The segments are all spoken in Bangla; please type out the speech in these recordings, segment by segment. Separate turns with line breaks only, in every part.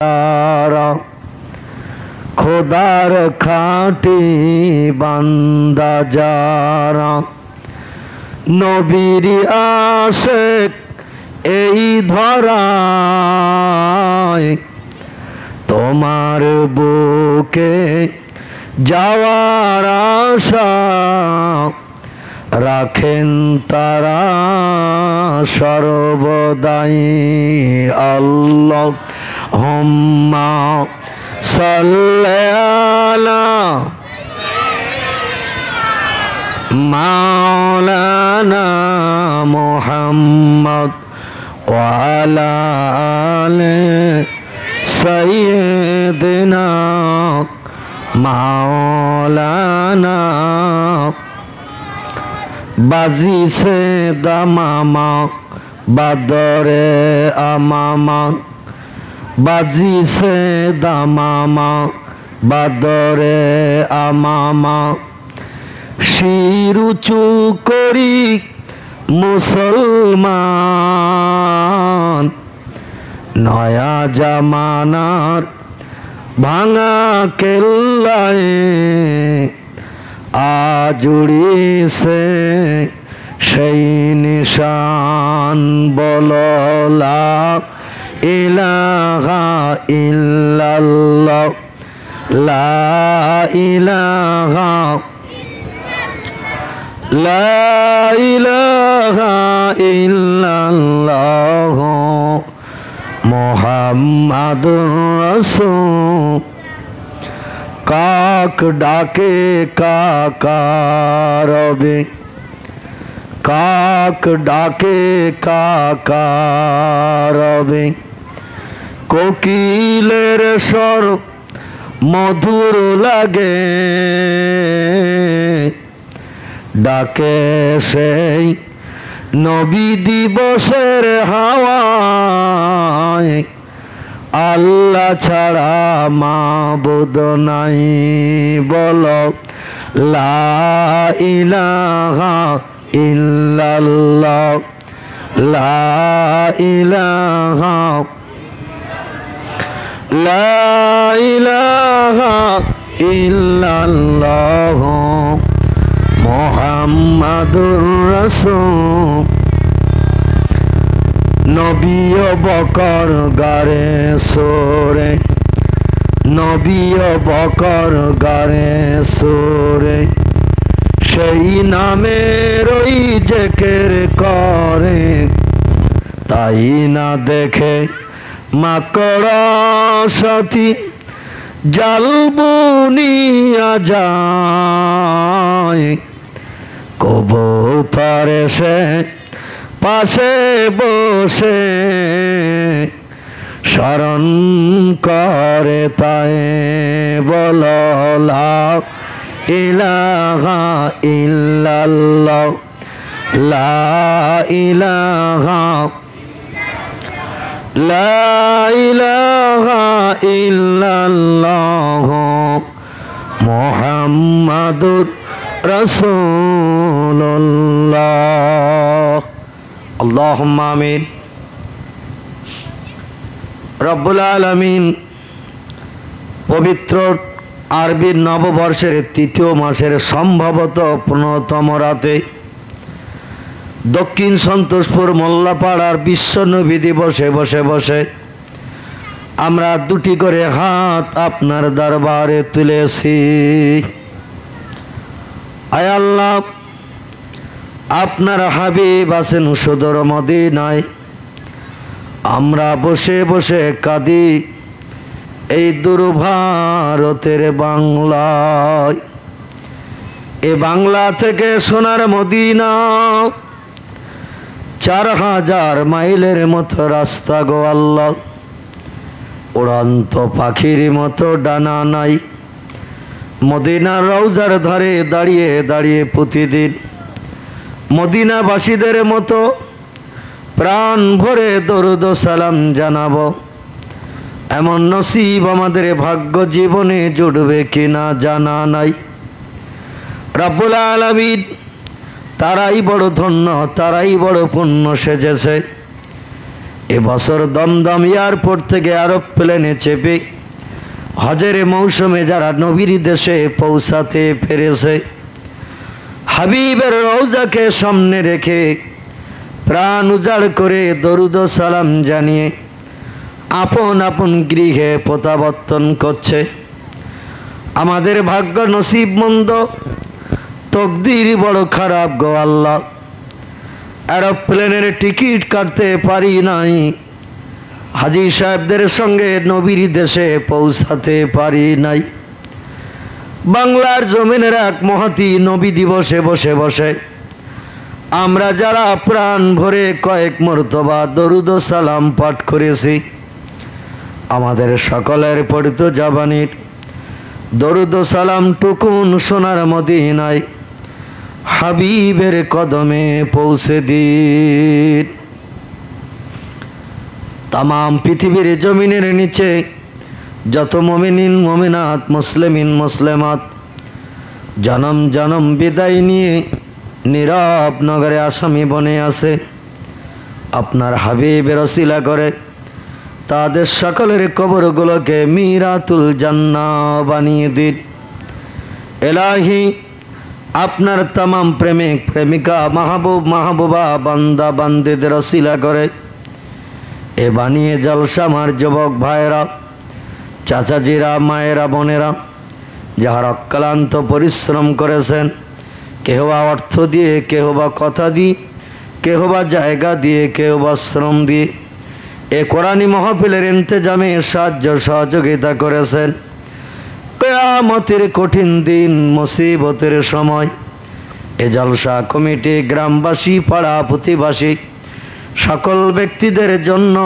তারা খোদার খাঁটি বান্দা যারা নবীর আশিক এই ধরায় তোমার বুকে যাওয়ার আশা রাখেন তারা সর্বদাই। আল্লাহুম্মা সাল্লি আলা মাওলানা মুহাম্মদ ওয়া আলা আলি সাইয়্যিদিনা মাওলানা बाजी से दमामा बदरे अमामा बाजी से दमामा बदरे अमामा शिरुचु करी मुसलमान नया जमानार भांगा केल्लाए आजुड़ी से সেই নিশান বলো লা ইলাহা ইল্লাল্লাহ লা ইলাহা ইল্লাল্লাহ মুহাম্মাদুর রাসূল। কাক ডাকে কাকারবে কাক ডাকে কাকারবে কোকিলের স্বর মধুর লাগে ডাকে সেই নবী দিবসের হাওয়ায় আল্লাহ ছাড়া মাবুদ নাই বলো লা ইলাহা ইল্লাল্লাহ লা ইলাহা ইল্লাল্লাহ মুহাম্মাদুর রাসূল। নবী বকর গারে সোরে নবী বকর গারে সোরে সেই নামের ওই জিকির করে তাই না দেখে মাকড়া সাথী জালবুনিয়া যায় কবুতর এসে পাশে বসে শরণ করে তাই বলো লা ইলাহা ইল্লাল্লাহ লা ইলাহা ইল্লাল্লাহ মুহাম্মাদুর রাসূলুল্লাহ। আল্লাহুম্মা আমিন। রব্বুল আলামিন পবিত্র আরবি নববর্ষের তৃতীয় মাসের সম্ভবত 15তম রাতে দক্ষিণ সন্তোষপুর মোল্লাপাড়ার বিশ্ব নবী দিবসে বসে বসে আমরা দুটি করে হাত আপনার দরবারে তুলেছি। আয় আল্লাহ, আপনার হাবিব আছেন সুদূর মদিনায়, আমরা বসে বসে কাঁদি এই দুর্ভারতের বাংলায়। এ বাংলা থেকে সোনার মদিনা 4000 মাইলের মতো রাস্তা গো আল্লাহ। উড়ন্ত পাখির মতো ডানা নাই। মদিনার রওজার ধারে দাঁড়িয়ে দাঁড়িয়ে প্রতিদিন মদিনাবাসীদের মতো প্রাণ ভরে দরুদ সালাম জানাবো, এমন নসিব আমাদের ভাগ্য জীবনে জুটবে কিনা জানা নাই। রব্বুল আলামিন তারাই বড় ধন্য, তারাই বড় পুণ্য সেজেছে এবছর দমদম এয়ারপোর্ট থেকে আরব প্লেনে চেপে হজের মৌসুমে যারা নবীর দেশে পৌঁছাতে পেরেছে, হাবিবের রওজাকে সামনে রেখে প্রাণ উজাড় করে দরুদ ও সালাম জানিয়ে আপন আপন গৃহে প্রত্যাবর্তন করছে। আমাদের ভাগ্য নসিব মন্দ, তকদির বড় খারাপ গো আল্লাহ। এরোপ্লেনের টিকিট কাটতে পারি নাই, হাজী সাহেবদের সঙ্গে নবীর দেশে পৌঁছাতে পারি নাই। বাংলার জমিনের এক মহতী নবী দিবসে বসে বসে আমরা যারা প্রাণ ভরে কয়েক মর্তবা দরুদ ও সালাম পাঠ করেছি, আমাদের সকলের পড়িত জাবানির দরুদ ও সালাম টুকুন সোনার মদিনায় হাবিবের কদমে পৌঁছে দিন। তামাম পৃথিবীর জমিনের নিচে যত মুমিনিন মুমিনাত, মুসলিমিন মুসলিমাত জনম জনম বিদায় নিয়ে নীরব নগরে আসামি বনে আছে, আপনার হাবিবের ওসিলা করে তাদের সকলের কবরগুলোকে মিরাতুল জান্নাহ বানিয়ে দিন। এলাহি, আপনার তামাম প্রেমিক প্রেমিকা মাহবুব মাহবুবা বান্দা বান্দিদের ওসিলা করে এ বানিয়ে জলসা আমার যুবক ভাইয়েরা, চাচাজিরা, মায়েরা, বোনেরা যাহারা অক্লান্ত পরিশ্রম করেছেন, কেহ বা অর্থ দিয়ে, কেহ বা কথা দিয়ে, কেহ বা জায়গা দিয়ে, কেহ বা শ্রম দিয়ে এ কোরআনী মাহফিলের ইন্তেজামে সাহায্য সহযোগিতা করেছেন। কিয়ামতের কঠিন দিন, মুসিবতের সময় এ জলসা কমিটি, গ্রামবাসী, পাড়া প্রতিবাসী সকল ব্যক্তিদের জন্য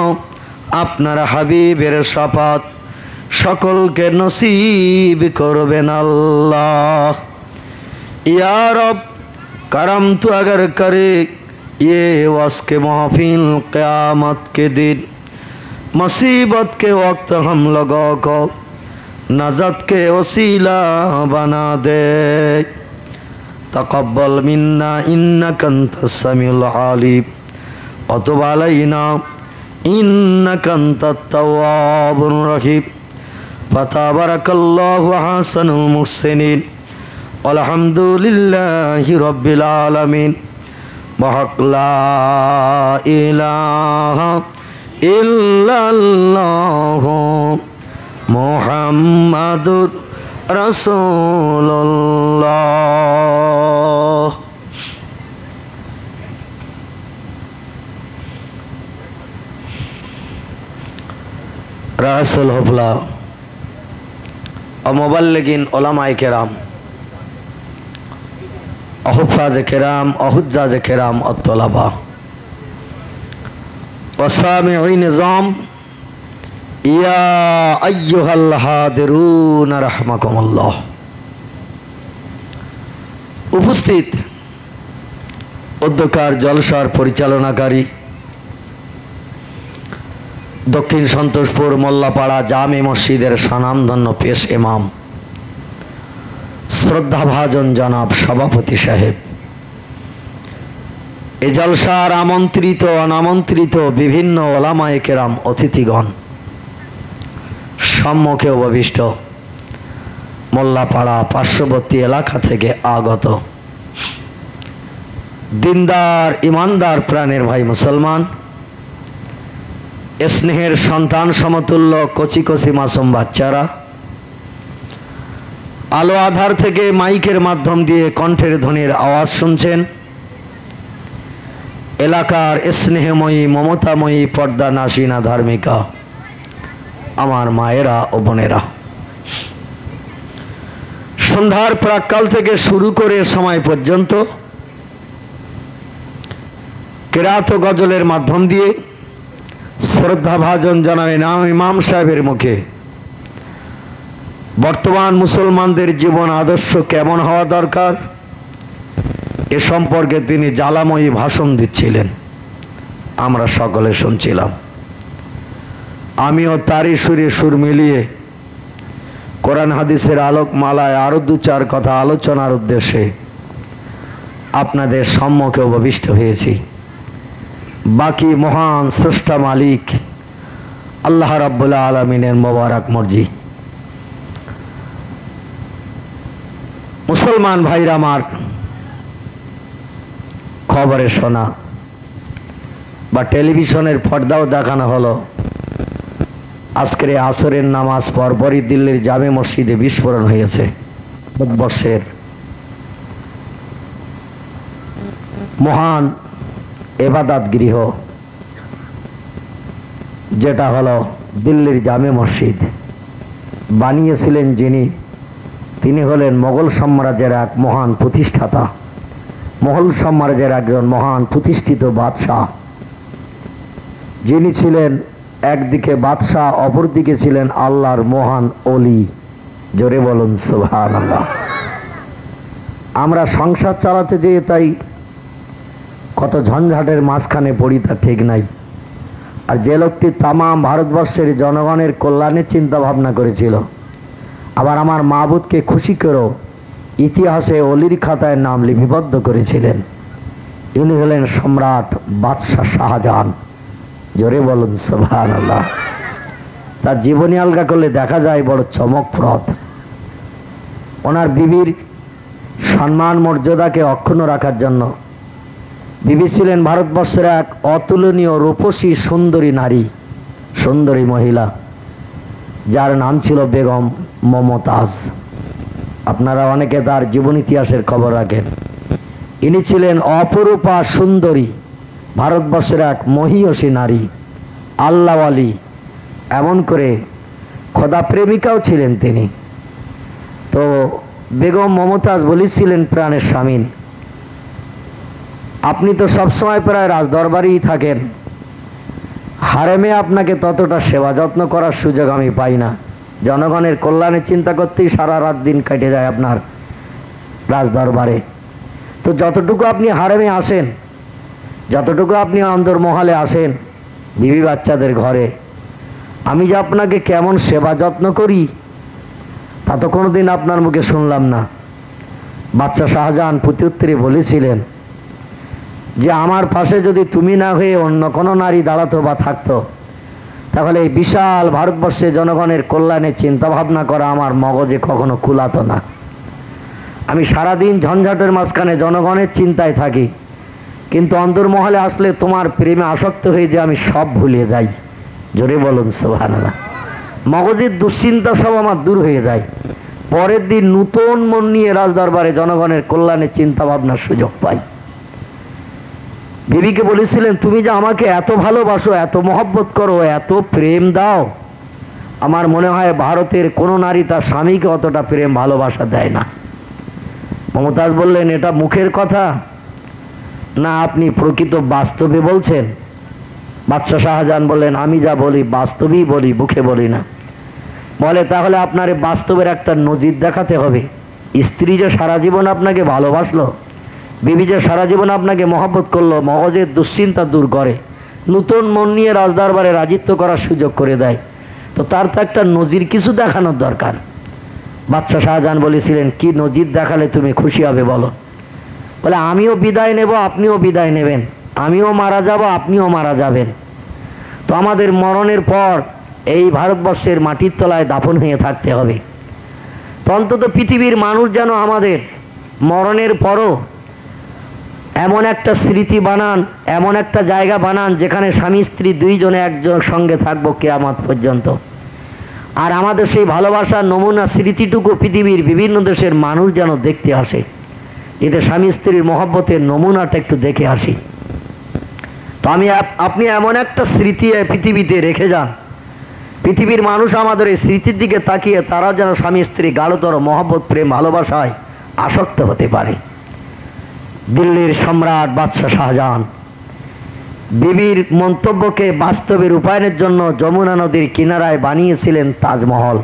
আপনার হাবিবের শাফাত সকলকে নসিব করবেন আল্লাহ। ইয়া রব करम तो अगर करे ये वस के महफिल क़यामत के दिन, मुसीबत के वक्त हम लोगों को नजत के वसीला बना दे। तक़ब्बल मिन्ना इन्नका अंतस समीउल अलीम व तुब अलैना इन्नका अंतत तव्वाबुर रहीम। फतबारकल्लाहु अहसनुल मुहसिनीन अल्हम्दुलिल्लाहि रब्बिल आलमीन। बहक ला इलाहा इल्लल्लाह मुहम्मदुर रसूलुल्लाह। रासुल हुफला और मुबल्लिगिन उलमाए किराम, अहुफ़ाज़ किराम, अहुज्जाज किराम, अत्तलबा वसामिईन निज़ाम, या अय्युहल हादिरून रहमकुमुल्लाह। उपस्थित उद्योकार जलसार परिचालनाकारी दक्षिण सन्तोषपुर मोल्लापाड़ा जामे मस्जिदेर सनामधन्य पेश इमाम श्रद्धाभाजन जनाब सभापति साहेब, ए जलसार आमंत्रित अनामंत्रित विभिन्न ओलामाए केराम, अतिथिगण, सम्मुखे उपविष्ट मोल्लापाड़ा पार्श्ववर्ती एलाका थेके आगत दिनदार ईमानदार प्राणेर भाई मुसलमान, स्नेहेर सन्तान समतुल्य कचि कचि मासूम बाच्चारा, आलो आधार थेके माइकेर माध्यम दिए कण्ठेर ध्वनिर आवाज शुनछेन, एलाकार स्नेहमयी ममतामयी पर्दा नासिना धार्मिका आमार मायेरा ओ बोनेरा, सन्ध्यार प्राक्काल थेके शुरू करे समय पर्यन्त किरात ओ गजलेर माध्यम दिए श्रद्धाभाजन जानाबेन इमाम साहेबेर मुखे बर्तमान मुसलमानदेर जीवन आदर्श केमन हवा दरकार ए सम्पर्के तिनि जालामयी भाषण दिच्छिलेन, आमरा सकले शुनछिलाम। आमिও तारी सुरे सुर मिलिए কোরআন হাদিসের আলোকমালায় আরো দু চার কথা আলোচনার উদ্দেশ্যে আপনাদের সম্মুখে উপবিষ্ট হয়েছি। বাকি মহান স্রষ্টা মালিক আল্লাহ রাব্বুল আলামিনের মোবারক মর্জি। মুসলমান ভাইরা আমার, খবরে শোনা বা টেলিভিশনের পর্দাও দেখানো হলো, আজকের আসরের নামাজ পরপরই দিল্লির জামে মসজিদে বিস্ফোরণ হয়েছে। ভারতবর্ষের মহান ইবাদত গৃহ যেটা হলো দিল্লির জামে মসজিদ, বানিয়েছিলেন যিনি, তিনি হলেন মোগল সাম্রাজ্যের এক মহান প্রতিষ্ঠাতা, মোগল সাম্রাজ্যের একজন মহান প্রতিষ্ঠিত বাদশাহ, যিনি ছিলেন একদিকে বাদশাহ, অপরদিকে ছিলেন আল্লাহর মহান ওলি। জোরে বলুন সুবহানাল্লাহ। আমরা সংসার চালাতে যেয়ে তাই কত ঝঞ্ঝাটের মাঝখানে পড়ি, তা ঠিক নাই। আর যে লোকটি তামাম ভারতবর্ষের জনগণের কল্যাণের চিন্তা ভাবনা করেছিল, আবার আমার মাবুদকে খুশি করো ইতিহাসে অলির খাতায় নাম লিপিবদ্ধ করেছিলেন, ইনি হলেন সম্রাট বাদশাহ শাহজাহান। জোরে বলুন সুবহানাল্লাহ। তার জীবনী আলগা করলে দেখা যায় বড় চমকপ্রদ। ওনার বিবির সম্মান মর্যাদাকে অক্ষুণ্ণ রাখার জন্য বিবি ছিলেন ভারতবর্ষের এক অতুলনীয় রূপসী সুন্দরী নারী, সুন্দরী মহিলা, যার নাম ছিল বেগম মমতাজ। আপনারা অনেকে তার জীবন ইতিহাসের খবর রাখেন। ইনি ছিলেন অপরূপা সুন্দরী, ভারতবর্ষের এক মহিয়সী নারী, আল্লাহওয়ালি, এমন করে খোদা প্রেমিকাও ছিলেন তিনি। তো বেগম মমতাজ বলেছিলেন প্রাণের স্বামীন, আপনি তো সবসময় প্রায় রাজদরবারেই থাকেন, হারেমে আপনাকে ততটা সেবা যত্ন করার সুযোগ আমি পাই না। জনগণের কল্যাণের চিন্তা করতেই সারা রাত দিন কেটে যায় আপনার রাজদরবারে। তো যতটুকু আপনি হারেমে আসেন, যতটুকু আপনি অন্দরমহলে আসেন বিবি বাচ্চাদের ঘরে, আমি যে আপনাকে কেমন সেবা যত্ন করি তা তো কোনোদিন আপনার মুখে শুনলাম না। বাদশাহ শাহজাহান প্রত্যুত্তরে বলেছিলেন যে আমার পাশে যদি তুমি না হয়ে অন্য কোনো নারী দাঁড়াতো বা থাকতো, তাহলে এই বিশাল ভারতবর্ষে জনগণের কল্যাণের চিন্তা ভাবনা করা আমার মগজে কখনো কুলাতো না। আমি সারাদিন ঝঞ্ঝাটের মাঝখানে জনগণের চিন্তায় থাকি, কিন্তু অন্তর্মহলে আসলে তোমার প্রেমে আসক্ত হয়ে যে আমি সব ভুলে যাই। জোরে বলুন সুবহানাল্লাহ। মগজের দুশ্চিন্তা সব আমার দূর হয়ে যায়। পরের দিন নূতন মন নিয়ে রাজদরবারে জনগণের কল্যাণের চিন্তা ভাবনার সুযোগ পাই। বিবিকে বলেছিলেন, তুমি যে আমাকে এত ভালোবাসো, এত মহব্বত করো, এত প্রেম দাও, আমার মনে হয় ভারতের কোনো নারী তার স্বামীকে অতটা প্রেম ভালোবাসা দেয় না। মমতাজ বললেন, এটা মুখের কথা না আপনি প্রকৃত বাস্তবে বলছেন? বাদশাহ শাহজাহান বললেন, আমি যা বলি বাস্তবেই বলি, মুখে বলি না। বলে, তাহলে আপনার বাস্তবের একটা নজির দেখাতে হবে। স্ত্রী যে সারা জীবন আপনাকে ভালোবাসলো, বিবি যে সারা জীবন আপনাকে মহব্বত করলো, মগজের দুশ্চিন্তা দূর করে, নূতন মন নিয়ে রাজদরবারে রাজিত্ব করার সুযোগ করে দেয়, তো তার তো একটা নজির কিছু দেখানোর দরকার। বাদশাহ শাহজাহান বলেছিলেন, কি নজির দেখালে তুমি খুশি হবে বলো? বলে, আমিও বিদায় নেব, আপনিও বিদায় নেবেন, আমিও মারা যাব, আপনিও মারা যাবেন, তো আমাদের মরণের পর এই ভারতবর্ষের মাটির তলায় দাফন হয়ে থাকতে হবে। তো অন্তত পৃথিবীর মানুষ যেন আমাদের মরণের পরও এমন একটা স্মৃতি বানান, এমন একটা জায়গা বানান যেখানে স্বামী স্ত্রী দুইজনে একজন সঙ্গে থাকবো কিয়ামত পর্যন্ত। আর আমাদের সেই ভালোবাসার নমুনা স্মৃতিটুকু পৃথিবীর বিভিন্ন দেশের মানুষ যেন দেখতে আসে, এতে স্বামী স্ত্রীর মহব্বতের নমুনাটা একটু দেখে আসি। তো আপনি এমন একটা স্মৃতি পৃথিবীতে রেখে যান, পৃথিবীর মানুষ আমাদের এই স্মৃতির দিকে তাকিয়ে তারা যেন স্বামী স্ত্রী গাঢ়তর মহব্বত, প্রেম, ভালোবাসায় আসক্ত হতে পারে। দিল্লির সম্রাট বাদশাহ শাহজাহান বিবির মন্তব্যকে বাস্তবে রূপায়ণের জন্য যমুনা নদীর কিনারায় বানিয়েছিলেন তাজমহল।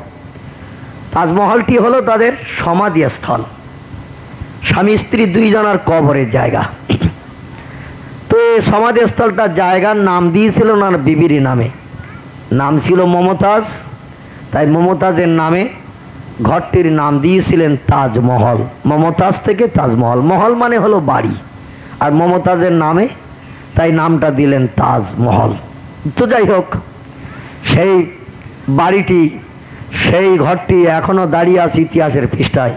তাজমহলটি হলো তাদের সমাধিস্থল, স্বামী স্ত্রী দুইজনের কবরের জায়গা। তো এই সমাধিস্থলটার জায়গার নাম দিয়েছিল না বিবির নামে, নাম ছিল মমতাজ, তাই মমতাজের নামে ঘরটির নাম দিয়েছিলেন তাজমহল। মমতাজ থেকে তাজমহল, মহল মানে হলো বাড়ি, আর মমতাজের নামে তাই নামটা দিলেন তাজমহল। তো যাই হোক, সেই বাড়িটি, সেই ঘরটি এখনো দাঁড়িয়ে আছে ইতিহাসের পৃষ্ঠায়,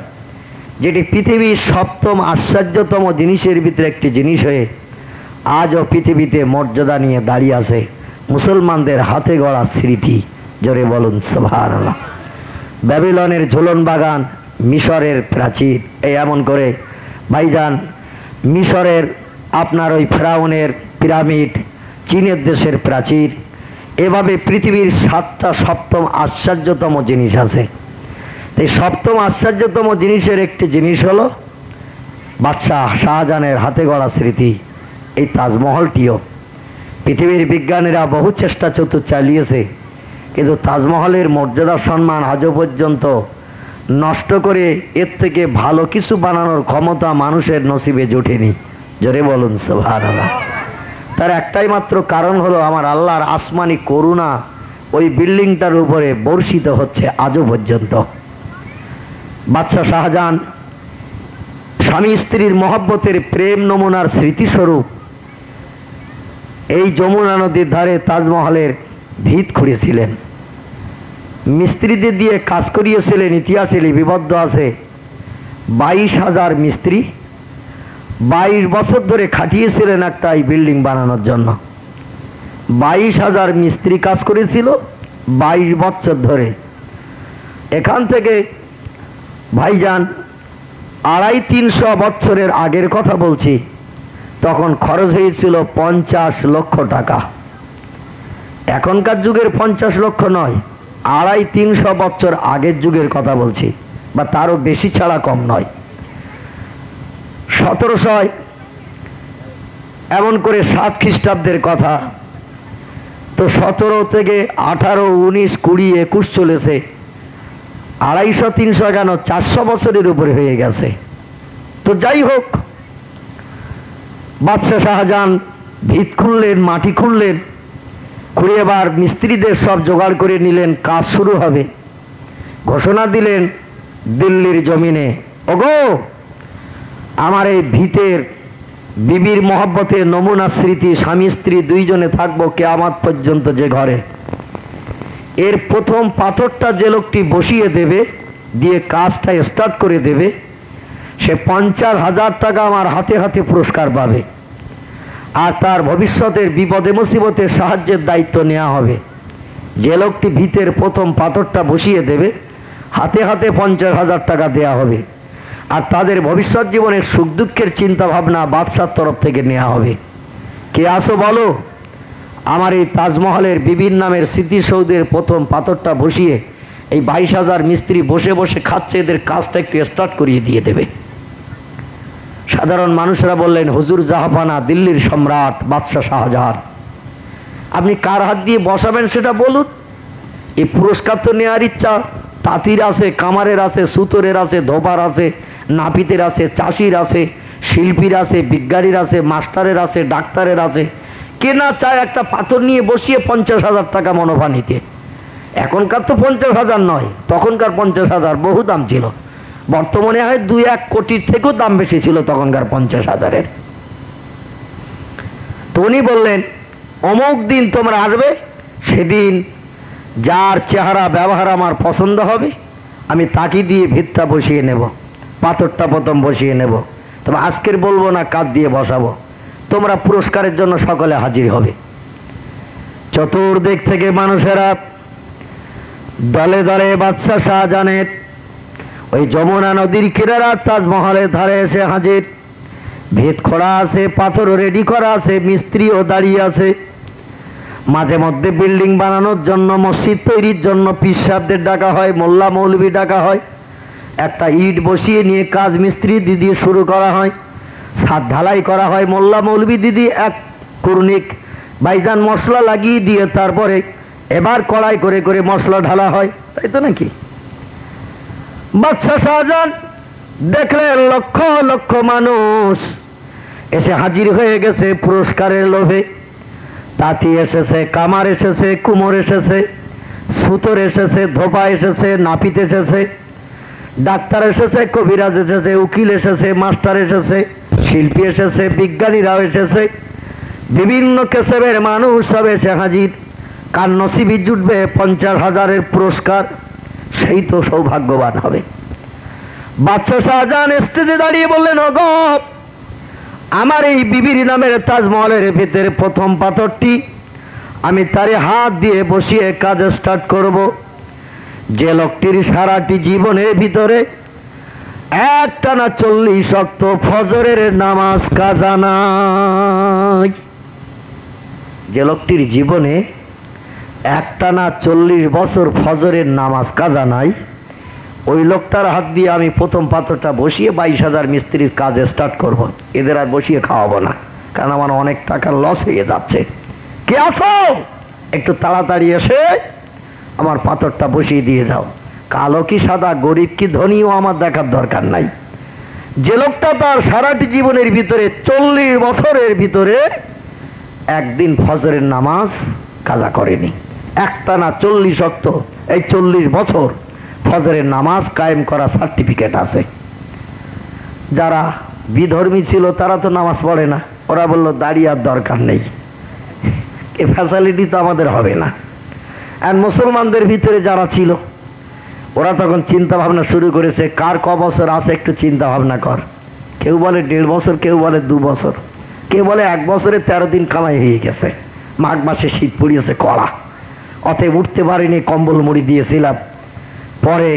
যেটি পৃথিবীর সপ্তম আশ্চর্যতম জিনিসের ভিতরে একটি জিনিস হয়ে আজও পৃথিবীতে মর্যাদা নিয়ে দাঁড়িয়ে আছে। মুসলমানদের হাতে গড়া স্মৃতি, জোরে বলুন সুবহানাল্লাহ। ব্যাবিলনের ঝুলন বাগান, মিশরের প্রাচীর, এই এমন করে ভাইজান মিশরের আপনার ওই ফেরাউনের পিরামিড, চীনের দেশের প্রাচীর, এভাবে পৃথিবীর 7টা সপ্তম আশ্চর্যতম জিনিস আছে। এই সপ্তম আশ্চর্যতম জিনিসের একটি জিনিস হলো বাদশাহ শাহজাহানের হাতে গড়া স্মৃতি এই তাজমহলটিও। পৃথিবীর বিজ্ঞানীরা বহু চেষ্টা চতুর চালিয়েছে, কিন্তু তাজমহলের মর্যাদা সম্মান আজও পর্যন্ত নষ্ট করে এর থেকে ভালো কিছু বানানোর ক্ষমতা মানুষের নসিবে জোটেনি। জোরে বলুন সুবহানাল্লাহ। তার একটাই মাত্র কারণ হলো আমার আল্লাহর আসমানি করুণা ওই বিল্ডিংটার উপরে বর্ষিত হচ্ছে আজও পর্যন্ত। বাদশাহ শাহজাহান স্বামী স্ত্রীর মহব্বতের প্রেম নমুনার স্মৃতিস্বরূপ এই যমুনা নদীর ধারে তাজমহলের ভিত খুঁড়েছিলেন। মিস্ত্রিদের দিয়ে কাজ করিয়েছিলেন। ইতিহাসে লিপিবদ্ধ আছে 22,000 মিস্ত্রি 22 বছর ধরে খাটিয়েছিলেন একটা এই বিল্ডিং বানানোর জন্য। 22,000 মিস্ত্রি কাজ করেছিল 22 বছর ধরে। এখান থেকে ভাইজান 250-300 বছরের আগের কথা বলছি, তখন খরচ হয়েছিল 50 লক্ষ টাকা। এখনকার যুগের 50 লক্ষ নয়, 250-300 বছর আগের যুগের কথা বলছি, বা তারও বেশি ছাড়া কম নয়। 1700 এমন করে 7 খ্রিস্টাব্দের কথা। তো 17 থেকে 18, 19, 20, 21 চলেছে। 250-300 কেন 400 বছরের উপরে হয়ে গেছে। তো যাই হোক, বাদশাহ শাহজাহান ভিত খুললেন, মাটি খুললেন, খুঁড়ে এবার মিস্ত্রিদের সব জোগাড় করে নিলেন, কাজ শুরু হবে। ঘোষণা দিলেন দিল্লির জমিনে, ওগো আমার এই ভিতের বিবির মহব্বতের নমুনা স্মৃতি, স্বামী স্ত্রী দুইজনে থাকবো কিয়ামত পর্যন্ত যে ঘরে, এর প্রথম পাথরটা যে লোকটি বসিয়ে দেবে, দিয়ে কাজটা স্টার্ট করে দেবে, সে 50,000 টাকা আমার হাতে হাতে পুরস্কার পাবে। আর তার ভবিষ্যতের বিপদে মুসিবতে সাহায্যের দায়িত্ব নেওয়া হবে। যে লোকটি ভিতের প্রথম পাথরটা বসিয়ে দেবে, হাতে হাতে 50,000 টাকা দেয়া হবে। আর তাদের ভবিষ্যৎ জীবনের সুখ দুঃখের চিন্তা ভাবনা বাদশার তরফ থেকে নেওয়া হবে। কে আসো বলো, আমার এই তাজমহলের বিবির নামের স্মৃতিসৌধের প্রথম পাথরটা বসিয়ে এই 22,000 মিস্ত্রি বসে বসে খাচ্ছে, এদের কাজটা একটু স্টার্ট করিয়ে দিয়ে দেবে। সাধারণ মানুষরা বললেন, হুজুর জাহাপানা, দিল্লির সম্রাট বাদশাহ শাহজাহান, আপনি কার হাত দিয়ে বসাবেন সেটা বলুন। এই পুরস্কার তো নেওয়ার ইচ্ছা, তাঁতির আছে, কামারের আছে, সুতোরের আছে, ধোপার আছে, নাপিতের আছে, চাষির আছে, শিল্পীর আছে, বিজ্ঞানীর আছে, মাস্টারের আছে, ডাক্তারের আছে। কে না চায় একটা পাথর নিয়ে বসিয়ে 50,000 টাকা মনোভা নিতে। এখনকার তো 50,000 নয়, তখনকার 50,000 বহু দাম ছিল। বর্তমানে হয় 2-1 কোটির থেকেও দাম বেশি ছিল তখনকার 50,000-এর। তো উনি বললেন, অমুক দিন তোমরা আসবে, সেদিন যার চেহারা ব্যবহার আমার পছন্দ হবে আমি তাকে দিয়ে ভিতটা বসিয়ে নেব, পাথরটা প্রথম বসিয়ে নেব। তবে আজকের বলবো না কাঁধ দিয়ে বসাবো, তোমরা পুরস্কারের জন্য সকলে হাজির হবে। চতুর্দিক থেকে মানুষেরা দলে দলে বাদশাহ শাহজাহানের ওই যমুনা নদীর কিনারা তাজমহলের ধারে এসে হাজির। ভিত খোঁড়া আছে, পাথরও রেডি করা আছে, মিস্ত্রিও দাঁড়িয়ে আছে। মাঝে মধ্যে বিল্ডিং বানানোর জন্য, মসজিদ তৈরির জন্য পীর সাহেবদের ডাকা হয়, মোল্লা মৌলবি ডাকা হয়। একটা ইট বসিয়ে নিয়ে কাজ মিস্ত্রি দিদি শুরু করা হয়, ছাদ ঢালাই করা হয়, মোল্লা মৌলবি দিদি এক কুর্নিক ভাইজান মশলা লাগিয়ে দিয়ে তারপরে এবার কড়াই করে করে মশলা ঢালা হয়, তাই তো নাকি? বাদশাহ শাহজাহান দেখলেন লক্ষ লক্ষ মানুষ এসে হাজির হয়ে গেছে পুরস্কারের লোভে। তাঁতি এসেছে, কামার এসেছে, কুমোর এসেছে, সুতোর এসেছে, ধোপা এসেছে, নাপিত এসেছে, ডাক্তার এসেছে, কবিরাজ এসেছে, উকিল এসেছে, মাস্টার এসেছে, শিল্পী এসেছে, বিজ্ঞানীরাও এসেছে। বিভিন্ন কেসেবের মানুষ সব এসে হাজির। কার নসিবি জুটবে 50,000-এর পুরস্কার, সেই তো সৌভাগ্যবান হবে। বাদশাহ শাহজাহান স্টেজে দাঁড়িয়ে বললেন, ওগো, আমার এই বিবির নামের তাজমহলের ভিতরে প্রথম পাথরটি আমি তারে হাত দিয়ে বসিয়ে কাজ স্টার্ট করব। যে লোকটির সারাটি জীবনের ভিতরে একটানা 40 ওয়াক্ত ফজরের নামাজ কাজা নাই, যে লোকটির জীবনে একটানা 40 বছর ফজরের নামাজ কাজা নাই, ওই লোকটার হাত দিয়ে আমি প্রথম পাথরটা বসিয়ে 22,000 মিস্ত্রির কাজ স্টার্ট করব। এদের আর বসিয়ে খাওয়াবো না, কারণ আমার অনেক টাকার লস হয়ে যাচ্ছে। কে আসো, একটু তাড়াতাড়ি এসে আমার পাথরটা বসিয়ে দিয়ে যাও। কালো কি সাদা, গরিব কি ধনীও আমার দেখার দরকার নাই। যে লোকটা তার সারাটি জীবনের ভিতরে 40 বছরের ভিতরে একদিন ফজরের নামাজ কাজা করেনি, একটানা 40 ওয়াক্ত, এই 40 বছর ফজরের নামাজ কায়েম করা সার্টিফিকেট আছে। যারা বিধর্মী ছিল তারা তো নামাজ পড়ে না, ওরা বলল দাঁড়িয়ে আর দরকার নেই, এ ফ্যাসিলিটি তো আমাদের হবে না। আর মুসলমানদের ভিতরে যারা ছিল ওরা তখন চিন্তা ভাবনা শুরু করেছে, কার ক বছর আছে একটু চিন্তা ভাবনা কর। কেউ বলে 1.5 বছর, কেউ বলে 2 বছর, কেউ বলে 1 বছরে 13 দিন কামাই হয়ে গেছে। মাঘ মাসে শীত পড়িয়েছে কড়া, অতএব উঠতে পারিনি, কম্বল মুড়ি দিয়েছিলাম। পরে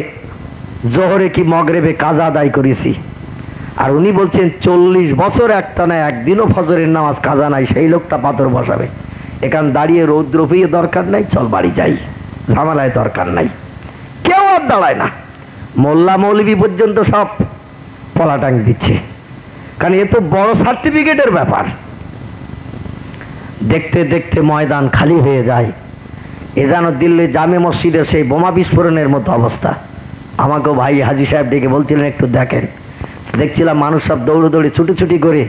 জোহরে কি মগরেবে কাজা আদায় করেছি। আর উনি বলছেন 40 বছর একটানা একদিনও ফজরের নামাজ কাজা নাই, সেই লোকটা পাথর বসাবে। এখান দাঁড়িয়ে রৌদ্র পেয়ে দরকার নাই, চল বাড়ি যাই, ঝামেলায় দরকার নাই। কেউ আর দাঁড়ায় না, মোল্লা মৌলবি পর্যন্ত সব পলাটাং দিচ্ছে, কারণ এ তো বড় সার্টিফিকেটের ব্যাপার। দেখতে দেখতে ময়দান খালি হয়ে যায়। এ যেন দিল্লি জামে মসজিদের সেই বোমা বিস্ফোরণের মতো অবস্থা। আমাকেও ভাই হাজি সাহেব ডেকে বলছিলেন একটু দেখেন। দেখছিলাম মানুষ সব দৌড়োদৌড়ি ছুটি করে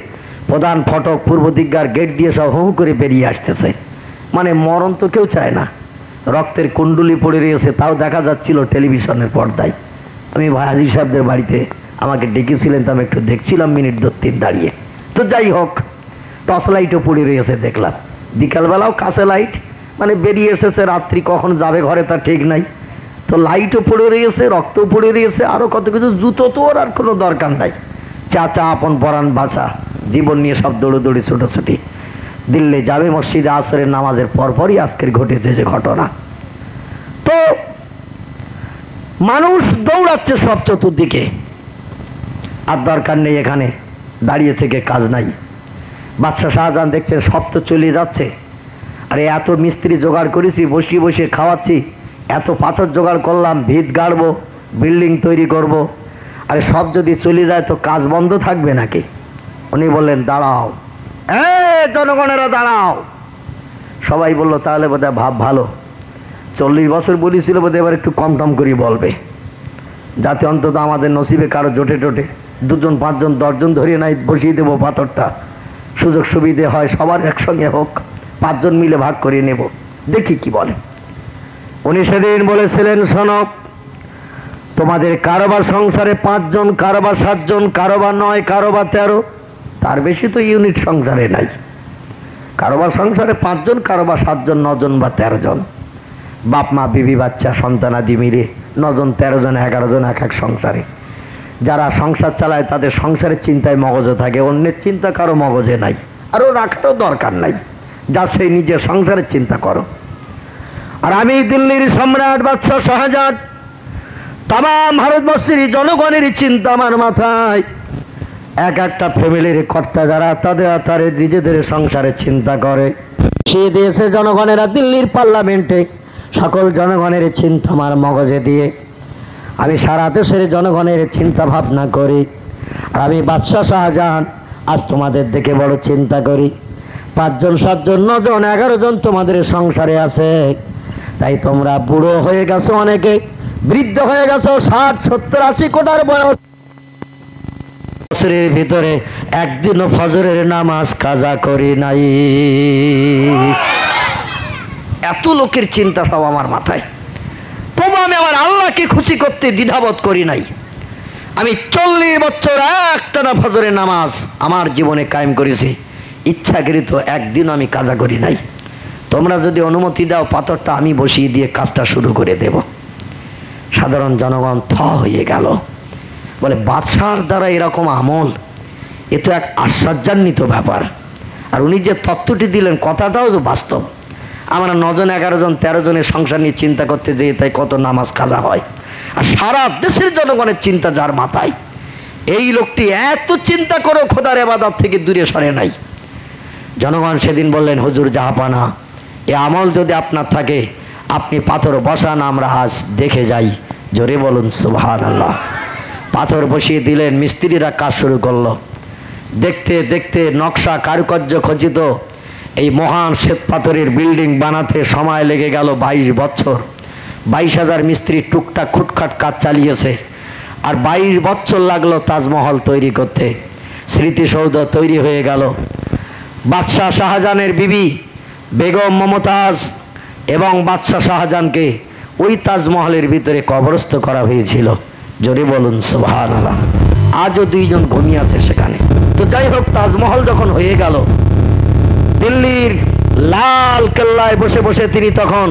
প্রধান ফটক পূর্ব দিকগার গেট দিয়ে সব হু করে বেরিয়ে আসতেছে। মানে মরণ তো কেউ চায় না, রক্তের কুণ্ডুলি পড়ে রয়েছে, তাও দেখা যাচ্ছিল টেলিভিশনের পর্দায়। আমি ভাই হাজি সাহেবদের বাড়িতে আমাকে ডেকেছিলেন, তো আমি একটু দেখছিলাম মিনিট 2-3 দাঁড়িয়ে। তো যাই হোক, টর্চ লাইটও পড়ে রয়েছে দেখলাম, বিকালবেলাও কাছে লাইট, মানে বেরিয়ে এসেছে, রাত্রি কখন যাবে ঘরে তার ঠিক নাই। তো লাইটও পড়ে রয়েছে, রক্তও পড়ে রয়েছে, আরও কত কিছু। জুতো তো ওর আর কোনো দরকার নাই, চাচা আপন পরাণ বাঁচা, জীবন নিয়ে সব দৌড়োদৌড়ি ছুটোছুটি। দিল্লি জামে মসজিদে আসরের নামাজের পরপরই আজকের ঘটেছে যে ঘটনা। তো মানুষ দৌড়াচ্ছে সব চতুর্দিকে, আর দরকার নেই এখানে দাঁড়িয়ে থেকে কাজ নাই। বাদশাহ শাহজাহান দেখছেন সব তো চলে যাচ্ছে, আরে এত মিস্ত্রি জোগাড় করেছি, বসিয়ে বসিয়ে খাওয়াচ্ছি, এত পাথর জোগাড় করলাম, ভিত গাড়বো, বিল্ডিং তৈরি করব, আরে সব যদি চলে যায় তো কাজ বন্ধ থাকবে নাকি? উনি বললেন, দাঁড়াও, জনগণেরা দাঁড়াও। সবাই বললো, তাহলে বোধহয় ভাব ভালো, 40 বছর বলেছিল বোধহয় এবার একটু কম কম করে বলবে, যাতে অন্তত আমাদের নসিবে কারো জোটে টোটে 2 জন 5 জন 10 জন ধরিয়ে নাই বসিয়ে দেবো পাথরটা, সুযোগ সুবিধে হয় সবার একসঙ্গে হোক, 5 জন মিলে ভাগ করে নেব, দেখি কি বলে। উনি সেদিন বলেছিলেন, শোনো, তোমাদের কারোবার সংসারে 5 জন, কারোবার 7 জন, কারোবার 9, কারোবার 13, তার বেশি তো ইউনিট সংসারে নাই। কারোবার সংসারে 5 জন, কারোবার 7 জন, 9 জন বা 13 জন, বাপ মা বিবি বাচ্চা সন্তানাদি মিলে 9 জন 13 জন 11 জন এক এক সংসারে। যারা সংসার চালায় তাদের সংসারের চিন্তায় মগজে থাকে, অন্যের চিন্তা কারো মগজে নাই, আরও রাখারও দরকার নাই, যা সেই নিজের সংসারের চিন্তা করো। আর আমি দিল্লির সম্রাট বাদশাহ শাহজাহান, তাম ভারতবর্ষের জনগণের চিন্তা আমার মাথায়। এক একটা ফ্যামিলির কর্তা যারা তাদের নিজেদের সংসারের চিন্তা করে, সে দেশে জনগণেরা দিল্লির পার্লামেন্টে সকল জনগণের চিন্তা আমার মগজে দিয়ে আমি সারা দেশের জনগণের চিন্তা ভাবনা করি। আর আমি বাদশাহ শাহজাহান আজ তোমাদের দেখে বড় চিন্তা করি। 5 জন 7 জন 9 জন 11 জন তোমাদের সংসারে আছে, তাই তোমরা বুড়ো হয়ে গেছো, অনেকে বৃদ্ধ হয়ে গেছো, 60 70 80 কোটার বয়স, বছরের ভিতরে একদিনও ফজরের নামাজ কাজা করি নাই। এত লোকের চিন্তা সব আমার মাথায়, তবু আমি আমার আল্লাহকে খুশি করতে দ্বিধাবোধ করি নাই। আমি 40 বছর একটানা ফজরের নামাজ আমার জীবনে কায়েম করেছি। ইচ্ছাকৃত একদিন আমি কাজা করি নাই, তোমরা যদি অনুমতি দাও পাথরটা আমি বসিয়ে দিয়ে কাজটা শুরু করে দেব। সাধারণ জনগণ থ হয়ে গেল, বলে বাদশার দ্বারা এরকম আমল, এ তো এক আশ্চর্যান্বিত ব্যাপার। আর উনি যে তত্ত্বটি দিলেন কথাটাও তো বাস্তব। আমরা 9 জন 11 জন 13 জনের সংসার নিয়ে চিন্তা করতে যেয়ে তাই কত নামাজ কাজা হয়, আর সারা দেশের জনগণের চিন্তা যার মাথায়, এই লোকটি এত চিন্তা করো খোদার ইবাদত থেকে দূরে সরে নাই। জনগণ সেদিন বললেন, হুজুর জাহাপানা, এ আমল যদি আপনার থাকে আপনি পাথর বসান, আমরা আজ দেখে যাই। জোরে বলুন সুবহানাল্লাহ। পাথর বসিয়ে দিলেন, মিস্ত্রিরা কাজ শুরু করলো। দেখতে দেখতে নকশা কারুকার্য খচিত এই মহান শ্বেত পাথরের বিল্ডিং বানাতে সময় লেগে গেল 22 বছর। 22,000 মিস্ত্রি টুকটাক খুটখাট কাজ চালিয়েছে। আর 22 বছর লাগলো তাজমহল তৈরি করতে। স্মৃতিসৌধ তৈরি হয়ে গেল। বাদশাহ শাহজাহানের বিবি বেগম মমতাজ এবং বাদশাহ শাহজাহানকে ওই তাজমহলের ভিতরে কবরস্থ করা হয়েছিল। জোরে বলুন সুবহানাল্লাহ। আজও 2 জন ঘুমিয়ে আছে সেখানে। তো যাই হোক, তাজমহল যখন হয়ে গেল, দিল্লির লাল কেল্লায় বসে বসে তিনি তখন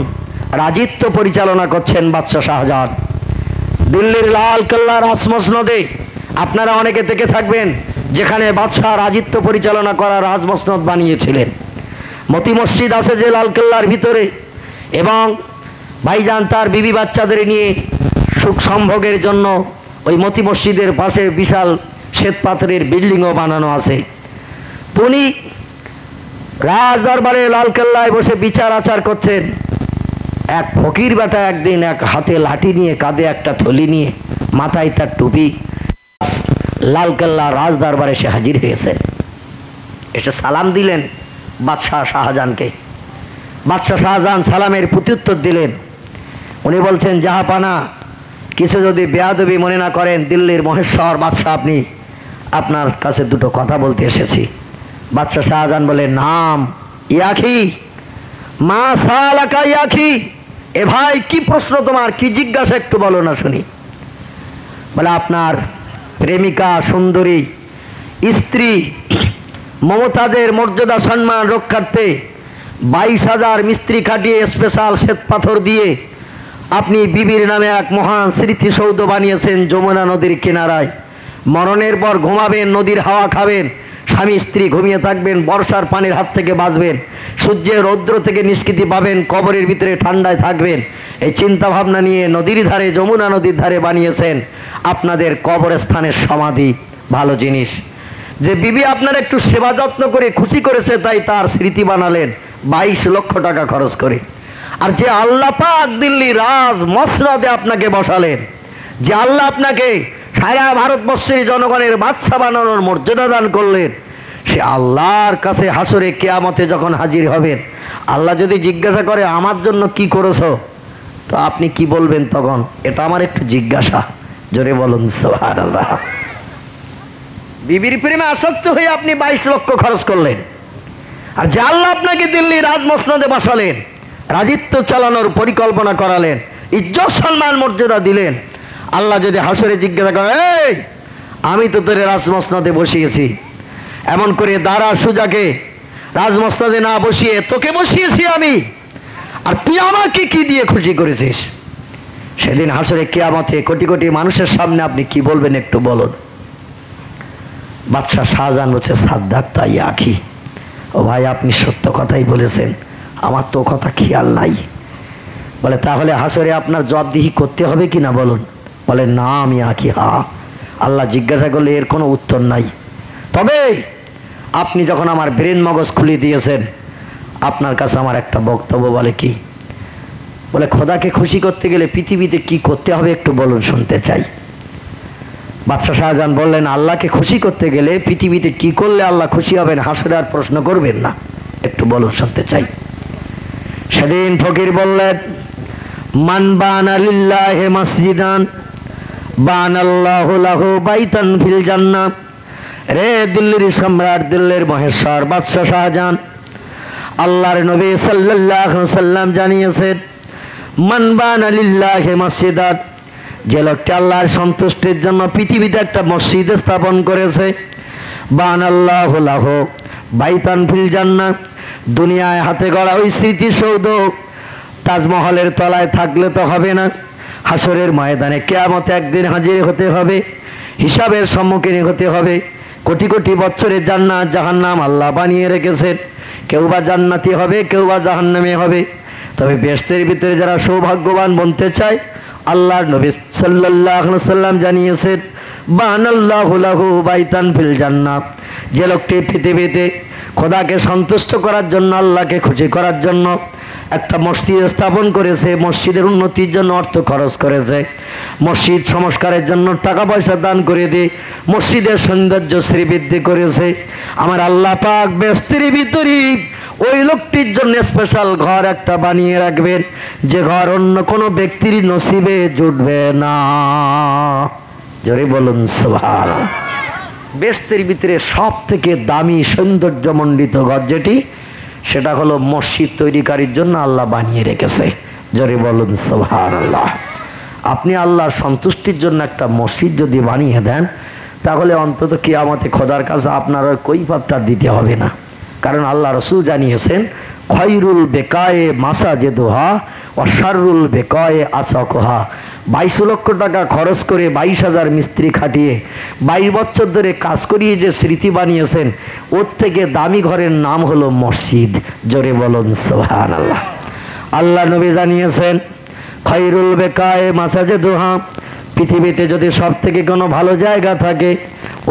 রাজিত্ব পরিচালনা করছেন বাদশাহ শাহজাহান। দিল্লির লাল কেল্লার রাজমসনদে আপনারা অনেকে থেকে থাকবেন, যেখানে বাদশাহ রাজিত্ব পরিচালনা করা রাজমসনদ বানিয়েছিলেন। মতি মসজিদ আছে যে লাল কেল্লার ভিতরে, এবং ভাইজান তার বিবি বাচ্চাদের নিয়ে সুখ সম্ভোগের জন্য ওই মতি মসজিদের পাশে বিশাল শ্বেত পাথরের বিল্ডিংও বানানো আছে। উনি রাজ দরবারে লাল কেল্লায় বসে বিচার আচার করছেন। এক ফকির বেটা একদিন এক হাতে লাঠি নিয়ে, কাঁধে একটা থলি নিয়ে, মাথায় তার টুপি, লাল কেল্লা রাজ দরবারে সে হাজির হয়েছে। এসে সালাম দিলেন বাদশাহ শাহজাহানকে। বাদশাহ শাহজাহান সালামের প্রত্যুত্তর দিলেন। উনি বলছেন, জাহাপানা, কিছু যদি বেয়াদবি মনে না করেন, দিল্লির মহেশ্বর বাদশাহ আপনি, আপনার কাছে দুটো কথা বলতে এসেছি। বাদশাহ শাহজাহান বলে, নাম ইয়াখি মা সালাকা ইয়াখি, এ ভাই কি প্রশ্ন তোমার, কি জিজ্ঞাসা একটু বলো না শুনি। বলে, আপনার প্রেমিকা সুন্দরী স্ত্রী মমতাজের মর্যাদা সম্মান রক্ষার্থে 22,000 মিস্ত্রি খাটিয়ে স্পেশাল শ্বেত পাথর দিয়ে আপনি বিবির নামে এক মহান স্মৃতিসৌধ বানিয়েছেন যমুনা নদীর কিনারায়। মরণের পর ঘুমাবেন, নদীর হাওয়া খাবেন, স্বামী স্ত্রী ঘুমিয়ে থাকবেন, বর্ষার পানির হাত থেকে বাঁচবেন, সূর্যের রৌদ্র থেকে নিষ্কৃতি পাবেন, কবরের ভিতরে ঠান্ডায় থাকবেন। এই চিন্তা ভাবনা নিয়ে নদীর ধারে, যমুনা নদীর ধারে বানিয়েছেন আপনাদের কবরস্থানের সমাধি। ভালো জিনিস। যে বিবি আপনার একটু সেবা যত্ন করে খুশি করেছে, তাই তার স্মৃতি বানালেন 22 লক্ষ টাকা খরচ করে। আর যে আল্লাহ পাক দিল্লি রাজ মসনদে আপনাকে বসালেন, যে আল্লাহ আপনাকে সারা ভারতবর্ষের জনগণের বাদশা বানানোর মর্যাদা দান করলেন, সে আল্লাহর কাছে হাসরে কিয়ামতে যখন হাজির হবেন, আল্লাহ যদি জিজ্ঞাসা করে আমার জন্য কি করেছো, তো আপনি কি বলবেন তখন? এটা আমার একটু জিজ্ঞাসা। জোরে বলুন সুবহানাল্লাহ। বিবির প্রেমে আসক্ত হয়ে আপনি 22 লক্ষ খরচ করলেন। আর যে আল্লাহ আপনাকে দিল্লি রাজমসনদে বসালেন, রাজিত্ব চালানোর পরিকল্পনা করালেন, ইজ্জত সম্মান মর্যাদা দিলেন, আল্লাহ যদি হাসরে জিজ্ঞাসা করে, এই আমি তো তোরে রাজমসনদে বসিয়েছি, এমন করে দাঁড়া সুজাকে রাজমসনদে না বসিয়ে তোকে বসিয়েছি আমি, আর তুই আমাকে কি দিয়ে খুশি করেছিস? সেদিন হাসরে কিয়ামতে কোটি কোটি মানুষের সামনে আপনি কি বলবেন একটু বলুন। বাদশাহ শাহজাহান বলছে, সাদ্দাক্তা ইয়া আখি, ও ভাই আপনি সত্য কথাই বলেছেন, আমার তো কথা খেয়াল নাই। বলে, তাহলে হাসরে আপনার জবাবদিহি করতে হবে কি না বলুন। বলে, না আমি আখি, হা। আল্লাহ জিজ্ঞাসা করলে এর কোনো উত্তর নাই। তবে আপনি যখন আমার ব্রেন মগজ খুলে দিয়েছেন, আপনার কাছে আমার একটা বক্তব্য। বলে, কি? বলে, খোদাকে খুশি করতে গেলে পৃথিবীতে কি করতে হবে একটু বলুন, শুনতে চাই। বাদশাহ শাহজাহান বললেন, আল্লাহকে খুশি করতে গেলে পৃথিবীতে কি করলে আল্লাহ খুশি হবেন, হাসরে আর প্রশ্ন করবেন না, একটু বলুন, শুনতে চাই। সেদিন ফকির বললেন, মান বানা লিল্লাহি মসজিদান বানাল্লাহু লাহু বাইতান ফিল জান্নাহ। রে দিল্লির সম্রাট, দিল্লির মহেশ্বর বাদশাহ শাহজাহান, আল্লাহর নবী সাল্লাল্লাহু আলাইহি সাল্লাম জানিয়েছেন, মান বানা লিল্লাহি মসজিদান, যে লোকটি আল্লাহর সন্তুষ্টির জন্য পৃথিবীতে একটা মসজিদ স্থাপন করেছে, বানাল্লাহু লাহু বাইতান ফিল জান্নাহ, দুনিয়ায় হাতে গড়া ওই স্মৃতিসৌধ তাজমহলের তলায় থাকলে তো হবে না। হাসরের ময়দানে কিয়ামতে একদিন হাজির হতে হবে, হিসাবের সম্মুখীন হতে হবে। কোটি কোটি বছরের জান্নাত জাহান্নাম আল্লাহ বানিয়ে রেখেছেন। কেউ বা জান্নাতি হবে, কেউ বা জাহান্নামে হবে। তবে বেহেশতের ভিতরে যারা সৌভাগ্যবান বনতে চায়, আল্লাহর নবী সাল্লাল্লাহু আলাইহি ওয়াসাল্লাম জানিয়েছেন, বানাল্লাহু লাহু বাইতান ফিল জান্নাহ, যে লোকটি পৃথিবীতে খোদাকে সন্তুষ্ট করার জন্য, আল্লাহকে খুশি করার জন্য একটা মসজিদ স্থাপন করেছে, মসজিদের উন্নতির জন্য অর্থ খরচ করেছে, মসজিদ সংস্কারের জন্য টাকা পয়সা দান করে দিয়ে মসজিদের সৌন্দর্য শ্রীবৃদ্ধি করেছে, আমার আল্লাহ পাক বেহেশতের ভিতরে ওই লোকটির জন্য স্পেশাল ঘর একটা বানিয়ে রাখবেন, যে ঘর অন্য কোনো ব্যক্তির নসিবে জুটবে না। জোরে বলুন সুবহানাল্লাহ। বেহেশতের ভিতরে সব থেকে দামি সৌন্দর্যমণ্ডিত ঘর যেটি, সেটা হলো মসজিদ তৈরিকারীর জন্য আল্লাহ বানিয়ে রেখেছে। জোরে বলুন সুবহানাল্লাহ। আপনি আল্লাহর সন্তুষ্টির জন্য একটা মসজিদ যদি বানিয়ে দেন, তাহলে অন্তত কিয়ামতে খোদার কাছে আপনার ওই কৈফিয়তটা দিতে হবে না। কারণ আল্লাহ রাসূল জানিয়েছেন, খয়রুল বেকায়ে মাসাজিদুহা ওয়া শাররুল বেকায়ে আসাকুহা। 22 লক্ষ টাকা খরচ করে 22,000 মিস্ত্রি খাটিয়ে 22 বছর ধরে কাজ করিয়ে যে স্মৃতি বানিয়েছেন, ওর থেকে দামি ঘরের নাম হলো মসজিদ। জোরে বলুন সুবহানাল্লাহ। আল্লাহ নবী জানিয়েছেন, খয়রুল বেকায়ে মাসাজিদুহা, পৃথিবীতে যদি সব থেকে কোনো ভালো জায়গা থাকে,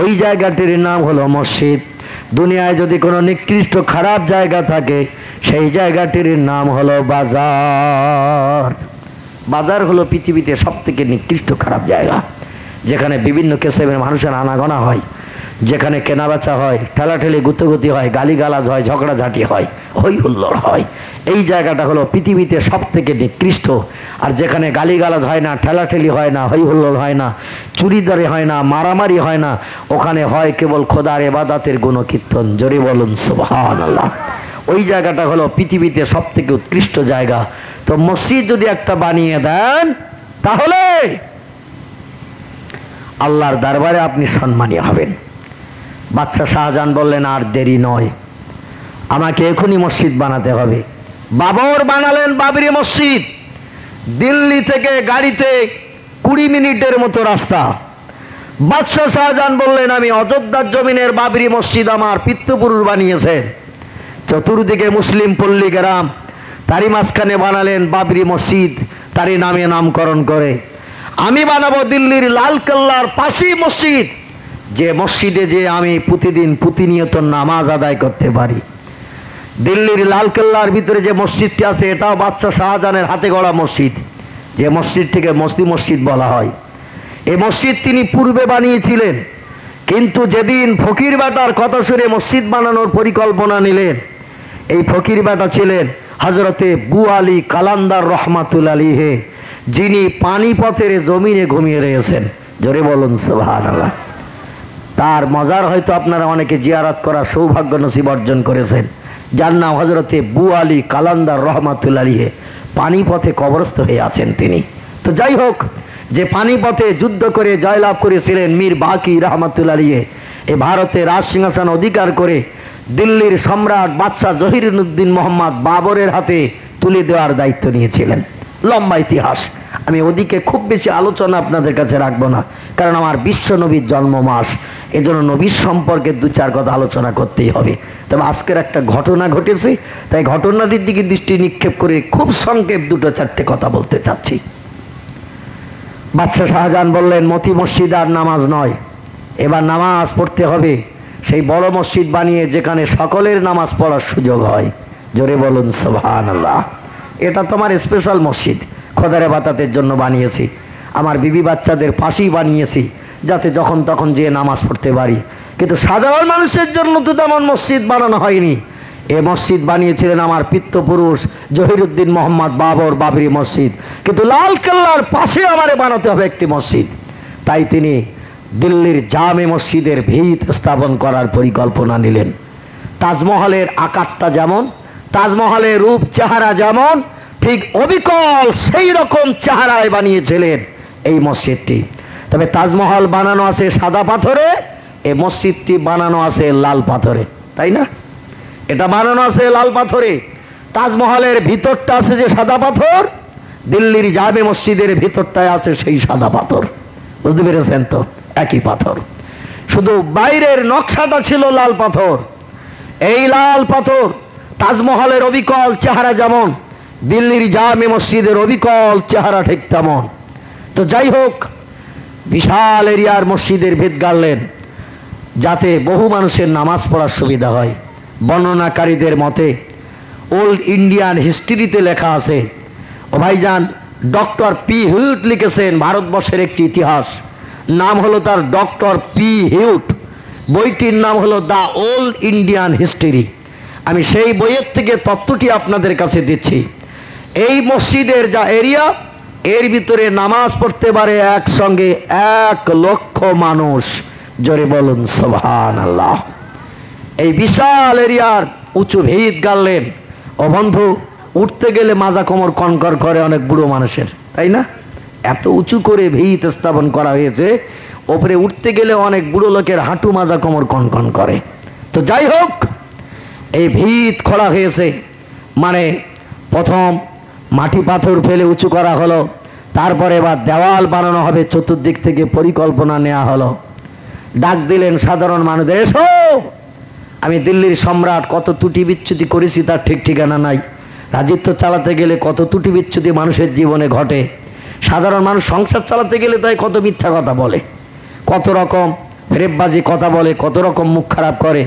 ওই জায়গাটির নাম হলো মসজিদ। দুনিয়ায় যদি কোনো নিকৃষ্ট খারাপ জায়গা থাকে, সেই জায়গাটির নাম হলো বাজার। বাজার হলো পৃথিবীতে সব থেকে নিকৃষ্ট খারাপ জায়গা, যেখানে বিভিন্ন কিসমের মানুষের আনাগোনা হয়, যেখানে কেনাবেচা হয়, ঠেলাঠেলি গুতোগুতি হয়, গালিগালাজ হয়, ঝগড়াঝাঁটি হয়, হই হুল্লোড় হয়। এই জায়গাটা হলো পৃথিবীতে সব থেকে নিকৃষ্ট। আর যেখানে গালিগালাজ হয় না, ঠেলাঠেলি হয় না, হই হুল্লোড় হয় না, চুরিদারি হয় না, মারামারি হয় না, ওখানে হয় কেবল খোদার ইবাদতের গুণকীর্তন। জোরে বলুন সুবহানাল্লাহ। ওই জায়গাটা হলো পৃথিবীতে সব থেকে উৎকৃষ্ট জায়গা। তো মসজিদ যদি একটা বানিয়ে দেন, তাহলে আল্লাহর দরবারে আপনি সম্মানীয় হবেন। বাদশাহ শাহজাহান বললেন, আর দেরি নয়, আমাকে এখনই মসজিদ বানাতে হবে। বাবর বানালেন বাবরি মসজিদ। দিল্লি থেকে গাড়িতে 20 মিনিটের মতো রাস্তা। বাদশাহ শাহজাহান বললেন, আমি অযোধ্যার জমিনের বাবরি মসজিদ আমার পিতৃপুরুষ বানিয়েছে। চতুর্দিকে মুসলিম পল্লী গ্রাম, তারই মাঝখানে বানালেন বাবরি মসজিদ, তারই নামে নামকরণ করে। আমি বানাবো দিল্লির লালকেল্লার পাশেই মসজিদ, যে মসজিদে যে আমি প্রতিদিন প্রতিনিয়ত নামাজ আদায় করতে পারি। দিল্লির লালকেল্লার ভিতরে যে মসজিদটি আছে, এটাও বাদশাহ শাহজাহানের হাতে গড়া মসজিদ, যে মসজিদটিকে মসজিদ মসজিদ বলা হয়। এই মসজিদ তিনি পূর্বে বানিয়েছিলেন, কিন্তু যেদিন ফকির বেটার কথা শুনে মসজিদ বানানোর পরিকল্পনা নিলেন, এই ফকির বেটা ছিলেন হযরতে বু আলী কালান্দার রহমাতুল্লাহ আলাইহি, যিনি পানিপথের জমিনে ঘুমিয়ে রয়েছেন। জোরে বলুন সুবহানাল্লাহ। তার মজার হয়তো আপনারা অনেকে জিয়ারত করার সৌভাগ্য নসিব অর্জন করেছেন, যার নাম হযরতে বু আলী কালান্দার রহমাতুল্লাহ আলাইহি। পানিপথে কবরস্থ হয়ে আছেন তিনি। তো যাই হোক, যে পানিপথে যুদ্ধ করে জয়লাভ করেছিলেন মীর বাকি রহমাতুল্লাহ আলাইহি, এই ভারতের রাজ সিংহাসন অধিকার করে দিল্লির সম্রাট বাদশাহ জহিরুদ্দিন মোহাম্মদ বাবরের হাতে তুলে দেওয়ার দায়িত্ব নিয়েছিলেন। লম্বা ইতিহাস, আমি ওদিকে খুব বেশি আলোচনা আপনাদের কাছে রাখবো না, কারণ আমার বিশ্ব নবীর জন্ম মাস, এজন্য নবীর সম্পর্কে 2-4 কথা আলোচনা করতেই হবে। তবে আজকের একটা ঘটনা ঘটেছে, তাই ঘটনাটির দিকে দৃষ্টি নিক্ষেপ করে খুব সংক্ষেপ 2-4টে কথা বলতে চাচ্ছি। বাদশাহ শাহজাহান বললেন, মতি মসজিদ আর নামাজ নয়, এবার নামাজ পড়তে হবে সেই বড় মসজিদ বানিয়ে, যেখানে সকলের নামাজ পড়ার সুযোগ হয়। জোরে বলুন সুবহানাল্লাহ। এটা তোমার স্পেশাল মসজিদ, খোদারে বাতাতের জন্য বানিয়েছি, আমার বিবি বাচ্চাদের পাশেই বানিয়েছি, যাতে যখন তখন যেয়ে নামাজ পড়তে পারি। কিন্তু সাধারণ মানুষের জন্য তো তেমন মসজিদ বানানো হয়নি। এ মসজিদ বানিয়েছিলেন আমার পিতৃপুরুষ জহিরুদ্দিন মোহাম্মদ বাবর, বাবরি মসজিদ। কিন্তু লালকেল্লার পাশে আমারে বানাতে হবে একটি মসজিদ। তাই তিনি দিল্লির জামে মসজিদের ভিত স্থাপন করার পরিকল্পনা নিলেন। তাজমহলের আকারটা যেমন, তাজমহলের রূপ চেহারা যেমন, ঠিক অবিকল সেই রকম চেহারায় বানিয়েছিলেন এই মসজিদটি। তবে তাজমহল বানানো আছে সাদা পাথরে, এই মসজিদটি বানানো আছে লাল পাথরে, তাই না? এটা বানানো আছে লাল পাথরে। তাজমহলের ভিতরটা আছে যে সাদা পাথর, দিল্লির জামে মসজিদের ভিতরটায় আছে সেই সাদা পাথর। বুঝতে পেরেছেন তো? একই পাথর, শুধু বাইরের নকশাটা ছিল লাল পাথর। এই লাল পাথর তাজমহলের অবিকল চেহারা যেমন, দিল্লির জামে মসজিদের অবিকল চেহারা ঠিক তেমন। তো যাই হোক, বিশাল এরিয়ার মসজিদের ভিত গাড়লেন যাতে বহু মানুষের নামাজ পড়ার সুবিধা হয়। বর্ণনাকারীদের মতে ওল্ড ইন্ডিয়ান হিস্ট্রিতে লেখা আছে, ও ভাইজান ডক্টর পি হিউট লিখেছেন ভারতবর্ষের একটি ইতিহাস, নাম হলো তার ডক্টর পি হিউট, বইটির নাম হলো দ্য ওল্ড ইন্ডিয়ান হিস্ট্রি। আমি সেই বইয়ের থেকে তত্ত্বটি আপনাদের কাছে দিচ্ছি। এই মসজিদের যা এরিয়া, এর ভিতরে নামাজ পড়তে পারে একসঙ্গে 1,00,000 মানুষ। জোরে বলুন সুবহানাল্লাহ। এই বিশাল এরিয়ার উঁচু ভিত গাড়লেন। ও বন্ধু, উঠতে গেলে মাজা কোমর কনকর করে অনেক বুড়ো মানুষের, তাই না? এত উঁচু করে ভিত স্থাপন করা হয়েছে, ওপরে উঠতে গেলে অনেক বুড়ো লোকের হাঁটু মাজা কোমর কনকন করে। তো যাই হোক, এই ভিত খোঁড়া হয়েছে, মানে প্রথম মাটি পাথর ফেলে উঁচু করা হলো, তারপরে এবার দেওয়াল বানানো হবে, চতুর্দিক থেকে পরিকল্পনা নেওয়া হলো। ডাক দিলেন সাধারণ মানুষদের, এসো। আমি দিল্লির সম্রাট, কত ত্রুটি বিচ্যুতি করেছি তার ঠিক ঠিকানা নাই। রাজত্ব চালাতে গেলে কত ত্রুটি বিচ্যুতি মানুষের জীবনে ঘটে। সাধারণ মানুষ সংসার চালাতে গেলে তাই কত মিথ্যা কথা বলে, কত রকম ফেরেববাজি কথা বলে, কত রকম মুখ খারাপ করে।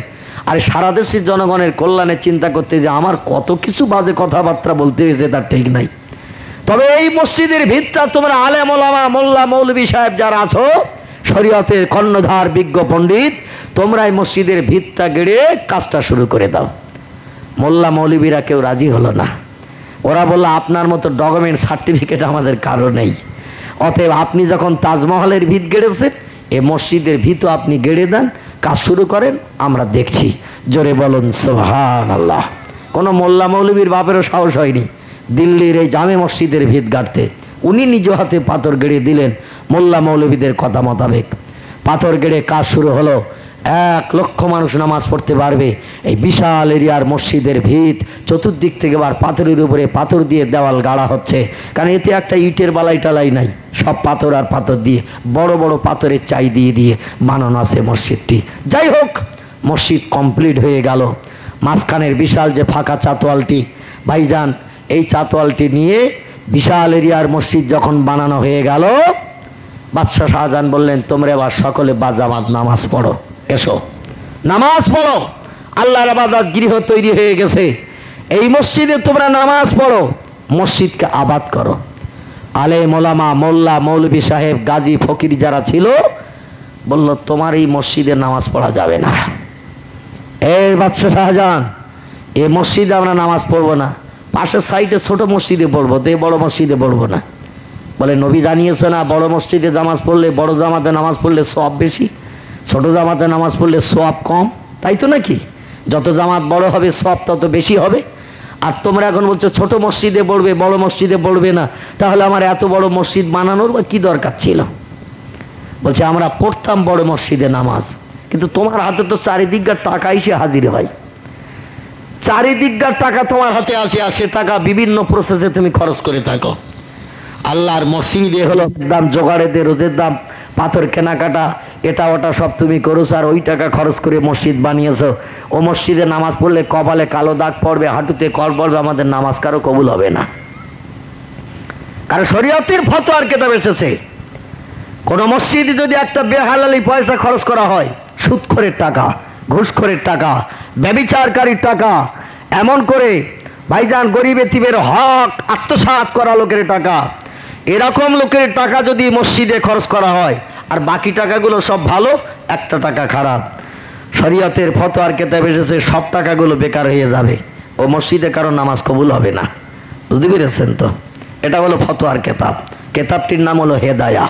আর সারা দেশের জনগণের কল্যাণে চিন্তা করতে যে আমার কত কিছু বাজে কথাবার্তা বলতে হয়েছে তার ঠিক নাই। তবে এই মসজিদের ভিতটা তোমরা আলেম ওলামা, মোল্লা মৌলবী সাহেব যারা আছো, শরীয়তের কর্ণধার বিজ্ঞ পণ্ডিত, তোমরা এই মসজিদের ভিতটা গেড়ে কাজটা শুরু করে দাও। মোল্লা মৌলবীরা কেউ রাজি হলো না। ওরা বললো আপনার মতো ডকুমেন্ট সার্টিফিকেট আমাদের কারো নেই, অতএব আপনি যখন তাজমহলের ভিত গেড়েছেন, এই মসজিদের ভিতও আপনি গেড়ে দেন, কাজ শুরু করেন, আমরা দেখছি। জোরে বলুন সুবহানাল্লাহ। কোনো মোল্লা মৌলবীর বাপেরও সাহস হয়নি দিল্লির এই জামে মসজিদের ভিত গাড়তে। উনি নিজ হাতে পাথর গেড়ে দিলেন মোল্লা মৌলবীদের কথা মোতাবেক। পাথর গেড়ে কাজ শুরু হলো। 1,00,000 মানুষ নামাজ পড়তে পারবে এই বিশাল এরিয়ার মসজিদের ভিত। চতুর্দিক থেকে আবার পাথরের উপরে পাথর দিয়ে দেওয়াল গাড়া হচ্ছে, কারণ এতে একটা ইটের বালাই টালাই নাই, সব পাথর আর পাথর দিয়ে, বড় বড় পাথরের চাই দিয়ে দিয়ে বানানো আছে মসজিদটি। যাই হোক, মসজিদ কমপ্লিট হয়ে গেল। মাঝখানের বিশাল যে ফাঁকা চাতোয়ালটি, ভাইজান এই চাতোয়ালটি নিয়ে বিশাল এরিয়ার মসজিদ যখন বানানো হয়ে গেল, বাদশাহ শাহজাহান বললেন তোমরা এবার সকলে বাজামাত নামাজ পড়ো, এসো নামাজ পড়ো। আল্লাহর ইবাদত গৃহ তৈরি হয়ে গেছে, এই মসজিদে তোমরা নামাজ পড়ো, মসজিদকে আবাদ করো। আলেম ওলামা, মোল্লা মৌলবী সাহেব, গাজী ফকির যারা ছিল বলল তোমার এই মসজিদে নামাজ পড়া যাবে না। এই বাদশাহ শাহজাহান, এই মসজিদে আমরা নামাজ পড়বো না, পাশের সাইডে ছোট মসজিদে পড়বো, তো বড় মসজিদে পড়বো না। বলে নবী জানিয়েছে না বড় মসজিদে নামাজ পড়লে, বড় জামাতে নামাজ পড়লে সওয়াব বেশি, ছোট জামাতে নামাজ পড়লে সওয়াব কম, তাই তো নাকি? যত জামাত বড় হবে সওয়াব তত বেশি হবে। আর তোমরা এখন বলছো ছোট মসজিদে পড়বে, বড় মসজিদে পড়বে না, তাহলে আমার এত বড় মসজিদ বানানোর বা কি দরকার ছিল? বলছে আমরা পড়তাম বড় মসজিদে নামাজ, কিন্তু তোমার হাতে তো চারিদিককার টাকা এসে হাজির হয়, চারিদিককার টাকা তোমার হাতে আসে, আর সে টাকা বিভিন্ন প্রসেসে তুমি খরচ করে থাকো। আল্লাহর মসজিদে হলো দাম, জোগাড়ে দে, রোজের দাম, পাথর কেনাকাটা, এটা ওটা সব তুমি করোস, আর ওই টাকা খরচ করে মসজিদ বানিয়েছো। ও মসজিদে নামাজ পড়লে কপালে কালো দাগ পড়বে, হাঁটুতে কর পড়বে, আমাদের নামাজ কারো কবুল হবে না। কারণ শরীয়তের ফতোয়ার কিতাব এসেছে, কোন মসজিদে যদি একটা বেহালালি পয়সা খরচ করা হয়, সুদখোরের টাকা, ঘুষখোরের টাকা, ব্যভিচারকারীর টাকা, এমন করে ভাইজান গরিব এতিমের হক আত্মসাৎ করা লোকের টাকা, এরকম লোকের টাকা যদি মসজিদে খরচ করা হয় আর বাকি টাকাগুলো সব ভালো, একটা টাকা খারাপ, শরীয়তের ফতোয়ার কিতাব এসেছে সব টাকাগুলো বেকার হয়ে যাবে, ও মসজিদে কারো নামাজ কবুল হবে না। বুঝতে পেরেছেন তো? এটা হলো ফতোয়ার কিতাব। কিতাবটির নাম হলো হেদায়া।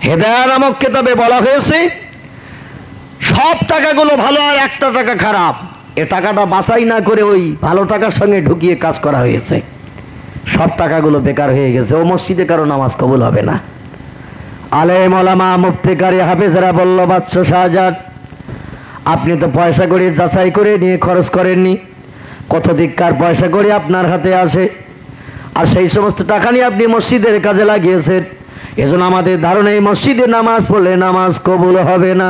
হেদায়া নামক কিতাবে বলা হয়েছে সব টাকাগুলো ভালো আর একটা টাকা খারাপ, এ টাকাটা বাছাই না করে ওই ভালো টাকার সঙ্গে ঢুকিয়ে কাজ করা হয়েছে, সব টাকাগুলো বেকার হয়ে গেছে, ও মসজিদে কারো নামাজ কবুল হবে না। আলেম ওলামা মুফতি কারি হাফেজরা বলল বাদশাহ শাহজাহান আপনি তো পয়সা করে যাচাই করে নিয়ে খরচ করেননি, কত দিককার পয়সা করে আপনার হাতে আসে, আর সেই সমস্ত টাকা নিয়ে আপনি মসজিদের কাজে লাগিয়েছেন। এজন্য আমাদের ধারণা এই মসজিদে নামাজ পড়লে নামাজ কবুল হবে না।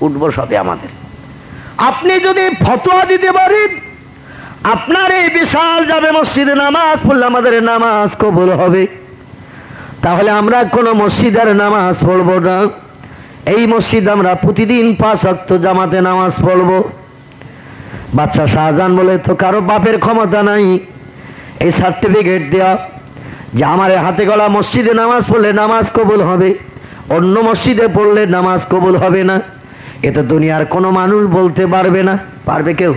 উঠবো সবে আমাদের। আপনি যদি ফতোয়া দিতে পারেন আপনার এই বিশাল যাবে মসজিদে নামাজ পড়লে আমাদের নামাজ কবুল হবে, তাহলে আমরা কোনো মসজিদের নামাজ পড়বো না। এই মসজিদ আমরা প্রতিদিন 5 ওয়াক্ত জামাতে নামাজ পড়বো। বাদশা শাহজাহান বলে তো কারো বাপের ক্ষমতা নাই এই সার্টিফিকেট দেওয়া যে আমার হাতে গলা মসজিদে নামাজ পড়লে নামাজ কবুল হবে, অন্য মসজিদে পড়লে নামাজ কবুল হবে না। এটা দুনিয়ার কোনো মানুষ বলতে পারবে না। পারবে কেউ?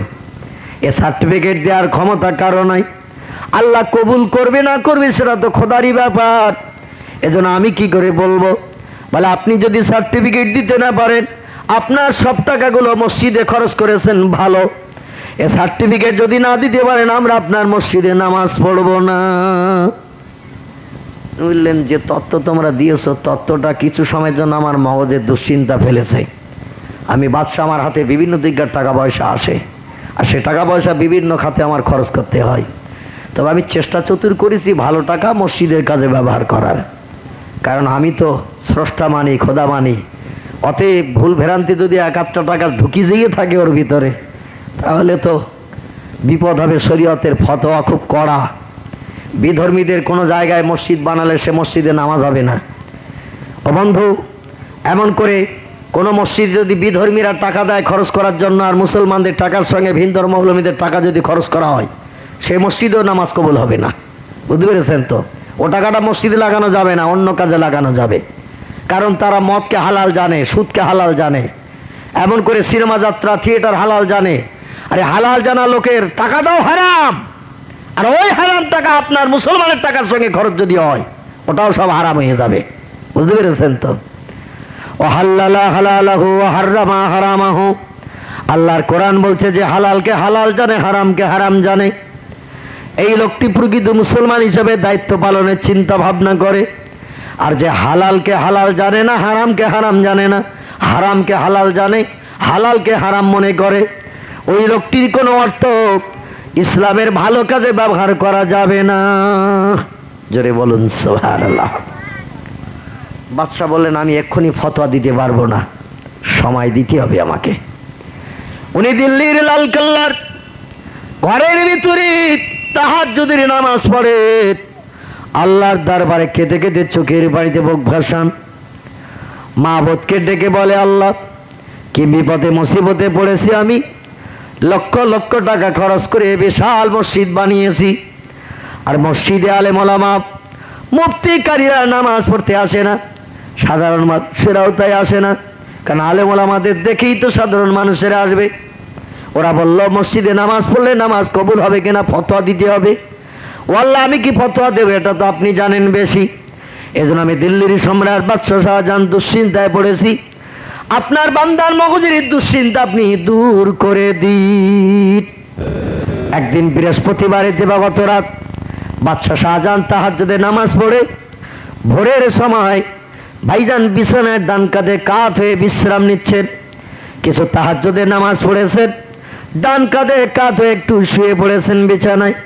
এ সার্টিফিকেট দেওয়ার ক্ষমতা কারো নাই। আল্লাহ কবুল করবে না করবে সেটা তো খোদারই ব্যাপার। এজন্য আমি কি করে বলবো? বলে আপনি যদি সার্টিফিকেট দিতে না পারেন, আপনার সব টাকাগুলো মসজিদে খরচ করেছেন ভালো, এ সার্টিফিকেট যদি না দিতে পারেন আমরা আপনার মসজিদে নামাজ পড়বো না। বললেন যে তত্ত্ব তোমরা দিয়েছো, তত্ত্বটা কিছু সময়ের জন্য আমার মগজে দুশ্চিন্তা ফেলেছে। আমি বাদশা, আমার হাতে বিভিন্ন দিককার টাকা পয়সা আসে, আর সে টাকা পয়সা বিভিন্ন খাতে আমার খরচ করতে হয়। তবে আমি চেষ্টা চতুর করেছি ভালো টাকা মসজিদের কাজে ব্যবহার করার, কারণ আমি তো স্রষ্টা মানি, খোদা মানি। অতএব ভুল ভ্রান্তি যদি 1-8 টাকা ঢুকি যেয়ে থাকে ওর ভিতরে, তাহলে তো বিপদ হবে। শরীয়তের ফতোয়া খুব কড়া। বিধর্মীদের কোনো জায়গায় মসজিদ বানালে সে মসজিদে নামাজ হবে না। ও বন্ধু, এমন করে কোনো মসজিদ যদি বিধর্মীরা টাকা দেয় খরচ করার জন্য, আর মুসলমানদের টাকার সঙ্গে ভিন ধর্মাবলম্বীদের টাকা যদি খরচ করা হয়, সেই মসজিদেও নামাজ কবুল হবে না। বুঝতে পেরেছেন তো? ও টাকাটা মসজিদে লাগানো যাবে না, অন্য কাজে লাগানো যাবে। কারণ তারা মদকে হালাল জানে, সুদকে হালাল জানে, এমন করে সিনেমা যাত্রা, থিয়েটার হালাল জানে। আরে হালাল জানা লোকের টাকাটাও হারাম, আর ওই হারাম টাকা আপনার মুসলমানের টাকার সঙ্গে খরচ যদি হয়, ওটাও সব হারাম হয়ে যাবে। বুঝতে পেরেছেন তো? ওয়াহাল্লালা হালালাহু ওয়া হাররামা হারামাহু। আল্লাহর কোরআন বলছে যে হালালকে হালাল জানে, হারামকে হারাম জানে। এই লোকটি প্রকৃত মুসলমান হিসেবে দায়িত্ব পালনের চিন্তা ভাবনা করে। আর যে হালালকে হালাল জানে না, হারামকে হারাম জানে না, হারামকে হালাল জানে, হালালকে হারাম মনে করে, ওই লোকটির কোনো অর্থ ইসলামের ভালো কাজে ব্যবহার করা যাবে না। জোরে বলুন সুবহানাল্লাহ। বাদশা বললেন আমি এক্ষুনি ফতোয়া দিতে পারবো না, সময় দিতে হবে আমাকে। উনি দিল্লির লালকেল্লার ঘরের ভিতরে তাহাজ্জুদের নামাজ পড়ে আল্লাহর দরবারে কেঁদে কেঁদে চোখের পানিতে বুক ভাসান। মাবুদকে ডেকে বলে, আল্লাহ কি বিপদে মুসিবতে পড়েছি আমি, লক্ষ লক্ষ টাকা খরচ করে বিশাল মসজিদ বানিয়েছি, আর মসজিদে আলেম ওলামা মুফতি কারীরা নামাজ পড়তে আসে না, সাধারণ মানুষেরাও তাই আসে না। কারণ আলেম ওলামাদের দেখেই তো সাধারণ মানুষেরা আসবে। ওরা বলল মসজিদে নামাজ পড়লে নামাজ কবুল হবে কিনা ফতোয়া দিতে হবে। ও আল্লাহ, আমি কি ফতোয়া দেবো এটা তো আপনি জানেন বেশি। এজন্য আমি দিল্লির সম্রাট বাদশা শাহজাহান দুশ্চিন্তায় পড়েছি। আপনার বান্দার মগজের দুশ্চিন্তা আপনি দূর করে দিন। একদিন বৃহস্পতিবারে দিবাগত রাত বাদশা শাহজাহান তাহাজ্জুদের নামাজ পড়ে ভোরের সময় ভাইজান বিছানায় ডান কাঁধে কাত হয়ে বিশ্রাম নিচ্ছেন। কিছু তাহাজ্জুদের নামাজ পড়েছেন, ডান কাঁধে কাত হয়ে একটু শুয়ে পড়েছেন বিছানায়।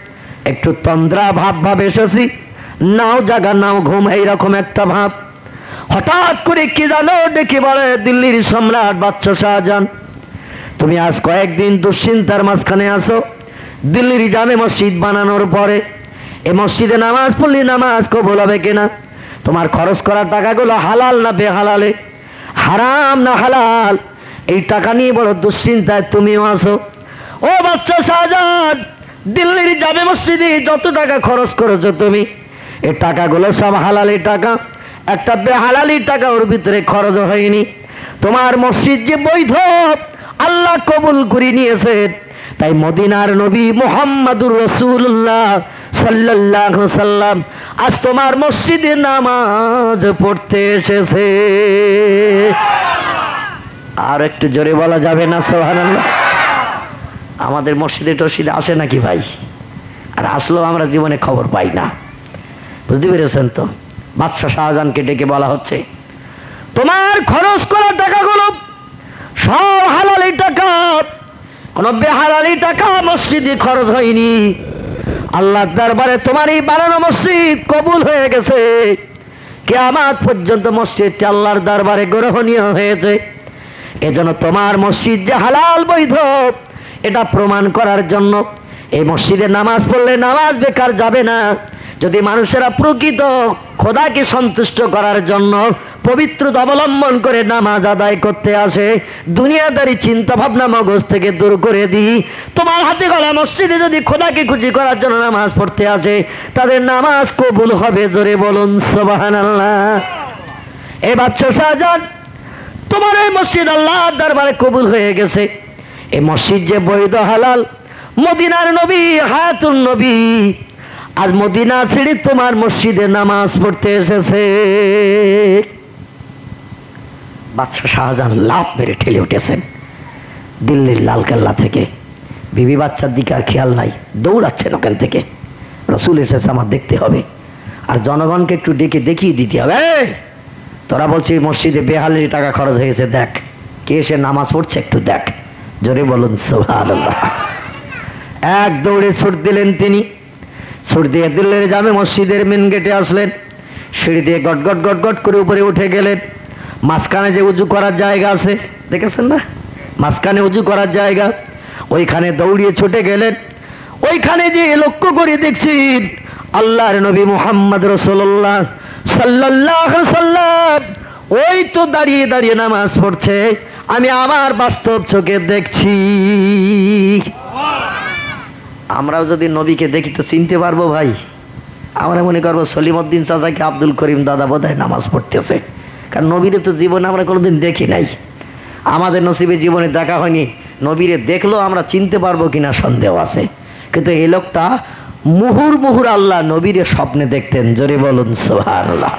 একটু তন্দ্রা ভাব এসেছি, নাও জাগা নাও ঘুম, এইরকম একটা ভাব। হঠাৎ করে কি জানো ডেকে বলে দিল্লির সম্রাট বাদশা শাহজাহান, তুমি আজ কয়েকদিন দুশ্চিন্তার মাঝখানে আসো। দিল্লির জামে মসজিদ বানানোর পরে এই মসজিদে নামাজ পড়লে নামাজ কবুল হবে কিনা, তোমার খরচ করার টাকাগুলো হালাল না বেহালালে, হারাম না হালাল, এই টাকা নিয়ে বড় দুশ্চিন্তায় তুমিও আসো। ও বাদশা শাহজাহান, দিল্লির জামে মসজিদে যত টাকা খরচ করেছো তুমি, এই টাকাগুলো সব হালালি টাকা, একটা বেহালালি টাকা ওর ভিতরে খরচ হয়নি। তোমার মসজিদ যে বৈধ, আল্লাহ কবুল করে নিয়েছে, তাই মদিনার নবী মুহাম্মাদুর রাসূলুল্লাহ সাল্লাল্লাহু আলাইহি সাল্লাম আজ তোমার মসজিদে নামাজ পড়তে এসেছে। আর একটু জোরে বলা যাবে না সুবহানাল্লাহ? আমাদের মসজিদে টসজিদে আসে নাকি ভাই? আর আসলেও আমরা জীবনে খবর পাই না। বুঝতে পেরেছেন তো? বাদশা শাহজাহানকে ডেকে বলা হচ্ছে, তোমার খরচ করা টাকাগুলো সব হালালি টাকা, কোন বেহালালি টাকা মসজিদে খরচ হয়নি। আল্লাহর দরবারে তোমার এই বানানো মসজিদ কবুল হয়ে গেছে। কিয়ামত পর্যন্ত মসজিদটি আল্লাহর দরবারে গ্রহণীয় হয়েছে। এজন্য তোমার মসজিদ যে হালাল বৈধ এটা প্রমাণ করার জন্য এই মসজিদে নামাজ পড়লে নামাজ বেকার যাবে না। যদি মানুষেরা প্রকৃত খোদাকে সন্তুষ্ট করার জন্য পবিত্রতা অবলম্বন করে নামাজ আদায় করতে আসে, দুনিয়াদারি চিন্তা ভাবনা মগজ থেকে দূর করে দিই, তোমার হাতে গলা মসজিদে যদি খোদাকে খুশি করার জন্য নামাজ পড়তে আসে, তাদের নামাজ কবুল হবে। জোরে বলুন সুবহানাল্লাহ। এই বাচ্চা শাহজাহান, তোমার এই মসজিদ আল্লাহর দরবারে কবুল হয়ে গেছে। এই মসজিদ যে বৈধ হালাল, মদিনার নবী হায়াতুন নবী আজ মদিনা ছেড়ে তোমার মসজিদে নামাজ পড়তে এসেছে। বাদশাহ শাহজাহান লাফ মেরে ঠেলে উঠেছেন দিল্লির লালকেল্লা থেকে। বিবি বাচ্চার দিকে আর খেয়াল নাই, দৌড়াচ্ছেন ওখান থেকে। রসুল এসেছে, আমার দেখতে হবে, আর জনগণকে একটু ডেকে দেখিয়ে দিতে হবে। তোরা বলছিস মসজিদে বেহালি টাকা খরচ হয়েছে, দেখ কে এসে নামাজ পড়ছে, একটু দেখ। জোরে বলুন সুবহানাল্লাহ। এক দৌড়ে ছুট দিলেন তিনি। ছুট দিয়ে দিল্লির জামে মসজিদের মেন গেটে আসলেন। সিঁড়ি দিয়ে গট গট গট গট করে উপরে উঠে গেলেন। মাঝখানে যে উজু করার জায়গা আছে, দেখেছেন না, মাঝখানে উজু করার জায়গা, ওইখানে দৌড়িয়ে ছুটে গেলেন। ওইখানে যে লক্ষ্য করে দেখছেন আল্লাহর নবী মুহাম্মদ রাসূলুল্লাহ সাল্লাল্লাহু আলাইহি সাল্লাম ওই তো দাঁড়িয়ে দাঁড়িয়ে নামাজ পড়ছে। আমি আমার বাস্তব চোখে দেখছি। আমরাও যদি নবীকে দেখি তো চিনতে পারবো ভাই। আমরা মনে করবো সলিমউদ্দিন চাচাকে আব্দুল করিম দাদা বোধহয় নামাজ পড়তেছে, কারণ নবীরে তো জীবনে আমরা কোনোদিন দেখি নাই। আমাদের নসিবে জীবনে দেখা হয়নি। নবীরে দেখলেও আমরা চিনতে পারবো কিনা সন্দেহ আছে। কিন্তু এই লোকটা মুহুর মুহুর আল্লাহ নবীরে স্বপ্নে দেখতেন। জোরে বলুন সুবহানাল্লাহ।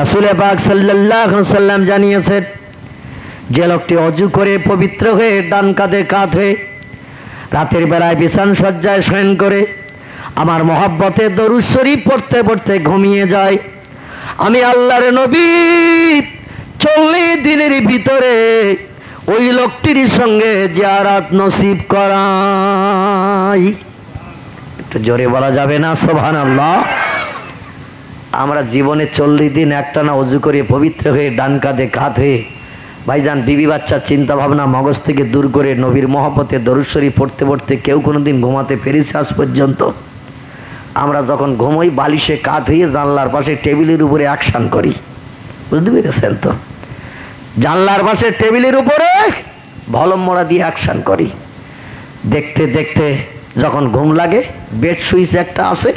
রাসূল পাক সাল্লাল্লাহু আলাইহি সাল্লাম জানিয়েছেন, যে লোকটি অজু করে পবিত্র হয়ে ডান কাঁধে কাঁধ হয়ে রাতের বেলায় বিছান সজ্জায় শয়ন করে আমার মহব্বতে দরুদ শরীফ পড়তে পড়তে ঘুমিয়ে যায়, আমি আল্লাহর নবী 40 দিনের ভিতরে ওই লোকটির সঙ্গে জিয়ারত নসিব করাই। একটু জোরে বলা যাবে না সুবহানাল্লাহ? আমরা জীবনে 40 দিন একটানা অজু করে পবিত্র হয়ে ডান কাঁধে কাঁধ হয়ে ভাইজান বিবি বাচ্চার চিন্তা ভাবনা মগজ থেকে দূর করে নবীর মহব্বতে দরুদ শরীফ পড়তে পড়তে কেউ কোনোদিন ঘুমাতে পেরেছে আজ পর্যন্ত? আমরা যখন ঘুমোই বালিশে কাত হয়ে জানলার পাশে টেবিলের উপরে অ্যাকশন করি, বুঝতে পেরেছেন তো? জানলার পাশে টেবিলের উপরে ভলম মোড়া দিয়ে অ্যাকশন করি। দেখতে দেখতে যখন ঘুম লাগে বেড সুইচ একটা আছে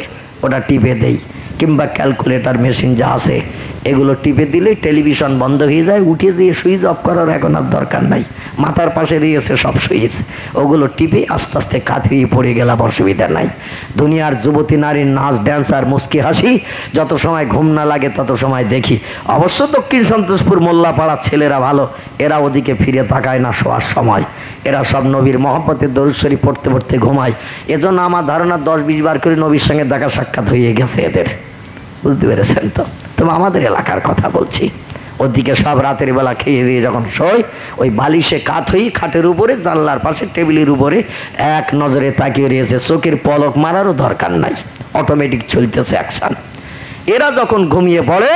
ওটা টিপে দেই, কিংবা ক্যালকুলেটর মেশিন যা আছে এগুলো টিপে দিলে টেলিভিশন বন্ধ হয়ে যায়। উঠে দিয়ে সুইচ অফ করার এখন আর দরকার নাই, মাথার পাশে দিয়েছে সব সুইচ, ওগুলো টিপে আস্তে আস্তে কাঁথিয়ে পড়ে গেলাম, অসুবিধা নাই। দুনিয়ার যুবতী নারীর নাচ ড্যান্স আর মুস্কি হাসি যত সময় ঘুম না লাগে তত সময় দেখি। অবশ্য দক্ষিণ সন্তোষপুর মোল্লাপাড়ার ছেলেরা ভালো, এরা ওদিকে ফিরে তাকায় না শোয়ার সময়, এরা সব নবীর মহব্বতের দরুদ শরীফ পড়তে পড়তে ঘুমায়। এজন্য আমার ধারণা 10-20 বার করে নবীর সঙ্গে দেখা সাক্ষাৎ হয়ে গেছে এদের, বুঝতে পেরেছেন তো? তবে আমাদের এলাকার কথা বলছি, ওদিকে সব রাতের বেলা খেয়ে দিয়ে যখন শোয় ওই বালিশে কাত হয়ে খাটের উপরে জানলার পাশে টেবিলের উপরে এক নজরে তাকিয়ে রয়েছে, চোখের পলক মারারও দরকার নাই, অটোমেটিক চলতেছে অ্যাকশন। এরা যখন ঘুমিয়ে পড়ে